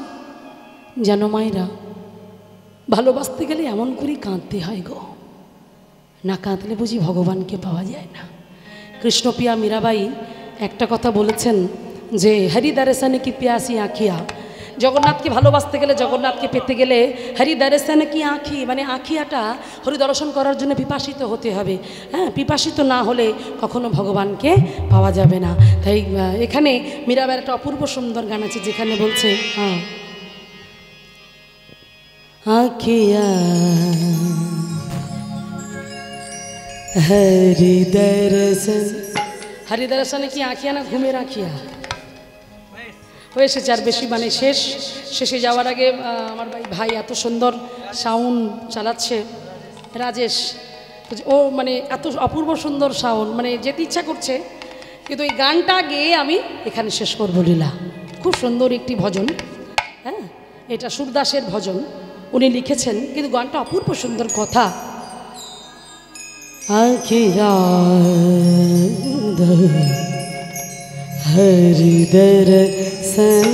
S1: যেন মায়েরা, ভালোবাসতে গেলে এমন করেই কাঁদতে হয় গো, না কাঁদলে বুঝি ভগবানকে পাওয়া যায় না। কৃষ্ণপ্রিয়া মীরাবাই একটা কথা বলেছেন যে, হরি দর্শন কি প্যাসি আঁখিয়া। জগন্নাথকে ভালোবাসতে গেলে, জগন্নাথকে পেতে গেলে হরি দর্শন কি আঁখি, মানে আঁখিয়াটা হরি দর্শন করার জন্য পিপাসিত হতে হবে। হ্যাঁ, পিপাসিত না হলে কখনো ভগবানকে পাওয়া যাবে না। তাই এখানে মীরাবাইয়ের একটা অপূর্ব সুন্দর গান আছে, যেখানে বলছে, আঁখিয়া হরি দর্শন, হরি দর্শনে কি আঁখিয়া না ঘুমের আঁখিয়া হয়ে এসেছে। আর বেশি মানে শেষে যাওয়ার আগে আমার ভাই এত সুন্দর সাউন্ড চালাচ্ছে, রাজেশ, ও মানে এত অপূর্ব সুন্দর সাউন্ড, মানে যেতে ইচ্ছা করছে, কিন্তু এই গানটা গেয়ে আমি এখানে শেষ করবো লীলা। খুব সুন্দর একটি ভজন, হ্যাঁ, এটা সুরদাসের ভজন, উনি লিখেছেন, কিন্তু গানটা অপূর্ব সুন্দর। কথা, আঁখিয়া हरि दर्शन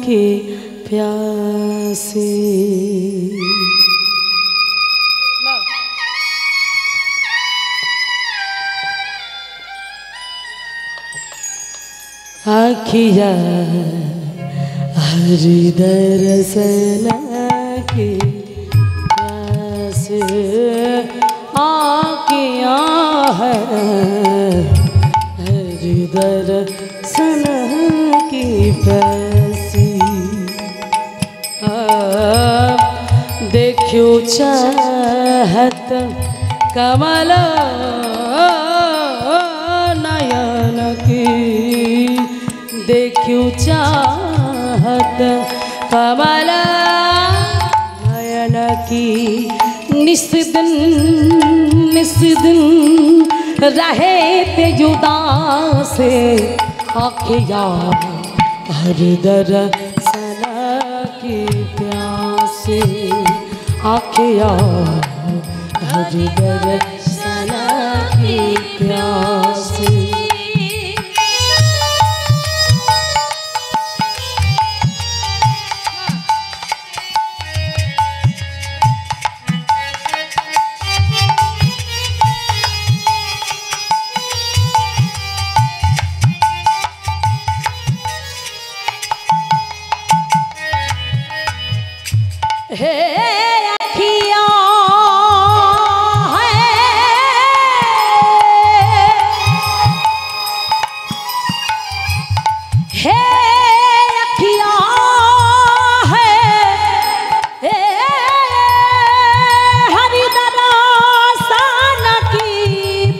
S1: की प्यासी। आखिया हरि दर्शन की प्यासी, आखिया है दर्शन की प्यासी। देखो चाहत कमल नयन की देखूं चाहत कमल नयन की निस्दिन रहे ते जुदा से आखिया हर दरसन की प्यासे आखिया हर दरसन की प्यासे। हे अखियाँ हे अखियाँ हे हरि दरसन की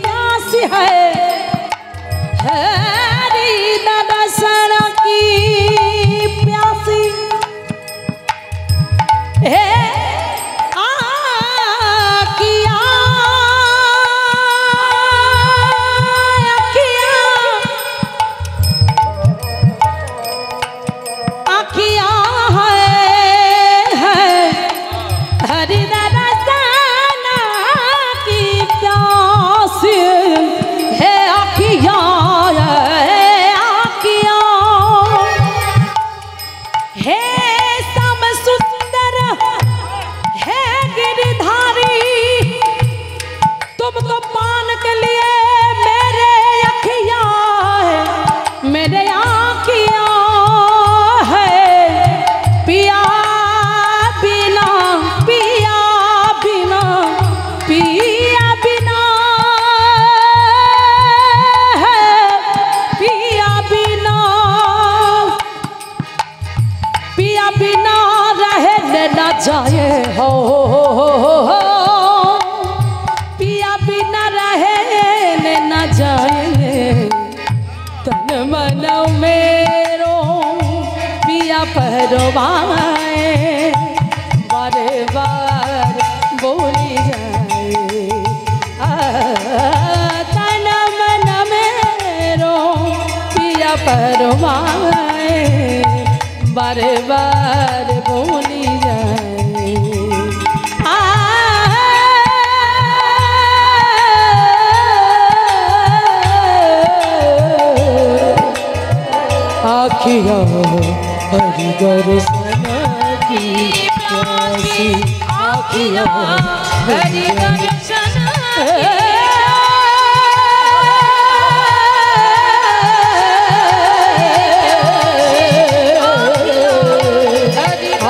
S1: प्यास है हरि दरसन की प्यासी हे आखियाँ है हरि दरसन की प्यास है आखियाँ हे सम सुंदर है गिरधारी तुम तो पान के लिए मेरे अखियाँ है मेरे आँखियाँ है पिया बिना पिया बिना पिया बिना है पिया बिना पिया बिना रहे न जाए हो पिया बिना रहे न जाए तन मन मेरो पिया परवाए बार बार बोली जाए तन मन मेरो पिया परवाए बार बार बोली जाए आखिया हरि दरसन की प्यासी आखिया हरि दरसन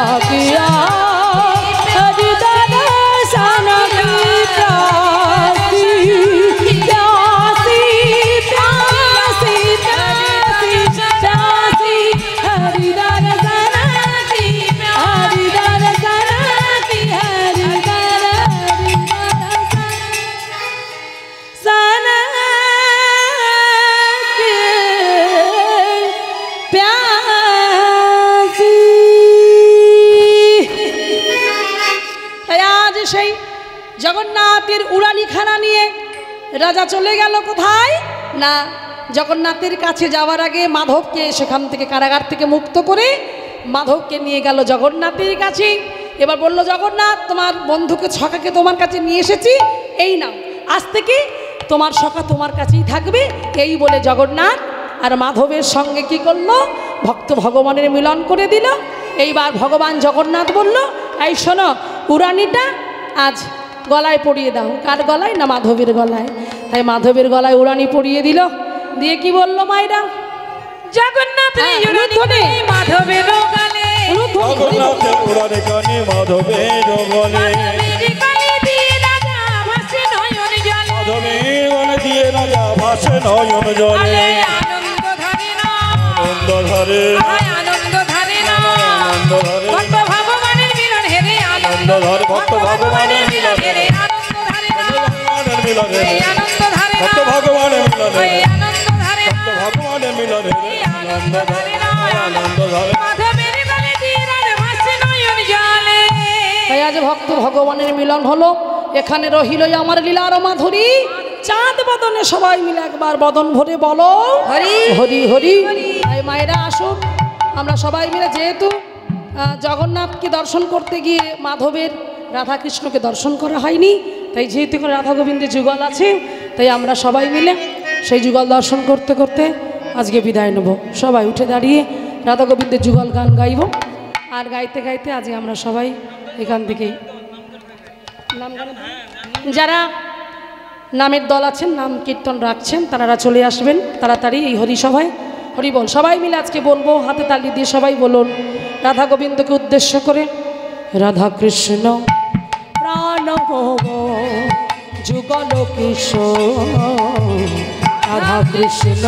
S1: आखिया हरि दरसन की प्यासी प्यासी प्यासी प्यासी प्यासी हरि दरसन की हरि दरसन की हरि दरसन की प्यासी। আজ সেই জগন্নাথের উড়ানিখানা নিয়ে রাজা চলে গেল কোথায় না জগন্নাথের কাছে যাওয়ার আগে মাধবকে সেখান থেকে কারাগার থেকে মুক্ত করে মাধবকে নিয়ে গেল জগন্নাথের কাছে। এবার বলল জগন্নাথ তোমার বন্ধুকে ছকাকে তোমার কাছে নিয়ে এসেছি এই নাও আজ থেকে তোমার সখা তোমার কাছেই থাকবে এই বলে জগন্নাথ আর মাধবের সঙ্গে কি করলো ভক্ত ভগবানের মিলন করে দিল। এইবার ভগবান জগন্নাথ বলল এই শোনো উড়ানিটা আজ গলায় পরিয়ে দাও কার গলায় না মাধবের গলায় তাই মাধবের গলায় উড়ানি পরিয়ে দিল দিয়ে কি বলল মায়েরা
S2: জগন্নাথ মাধবের গলে
S3: জগন্নাথের উড়ানে কানে মাধবের গলে মাধবের গলে দিয়ে রাজা ভাসে নয়ন জলে আনন্দ ধরে
S2: আনন্দ ধরে
S3: আনন্দ ধরে
S2: ভগবানের মিলন হেরে
S3: আনন্দ ধরে ভক্ত ভগবানের মিলন হেরে মিলনে
S2: এই আনন্দ ধারে
S3: ভক্ত ভগবানের মিলনে
S2: ওই আনন্দ ধারে
S3: ভক্ত ভগবানের মিলনে আনন্দ ধারে আনন্দ ধারে
S2: মাধবের গলে তীরার ভাসে নয়ন জলে
S1: তাই আজ ভক্ত ভগবানের মিলন হলো, এখানে রহিল আমার লীলার মাধুরী। চাঁদ বদনে সবাই মিলে একবার বদন ভরে বলো
S2: হরি
S1: হরি হরি। তাই মায়েরা আসুন, আমরা সবাই মিলে, যেহেতু জগন্নাথকে দর্শন করতে গিয়ে মাধবের রাধাকৃষ্ণকে দর্শন করা হয়নি, তাই যেহেতু করে রাধা গোবিন্দের যুগল আছে, তাই আমরা সবাই মিলে সেই যুগল দর্শন করতে করতে আজকে বিদায় নেব। সবাই উঠে দাঁড়িয়ে রাধা গোবিন্দের যুগল গান গাইব, আর গাইতে গাইতে আজকে আমরা সবাই এখান থেকে নাম গান, যারা নামের দল আছেন, নাম কীর্তন রাখছেন, তারা চলে আসবেন তাড়াতাড়ি এই হরিসভায়। হরি বল সবাই মিলে আজকে বলবো, হাতে তালি দিয়ে সবাই বলুন রাধা গোবিন্দকে উদ্দেশ্য করে। রাধা কৃষ্ণ প্রাণ যুগল কিশোর, রাধা কৃষ্ণ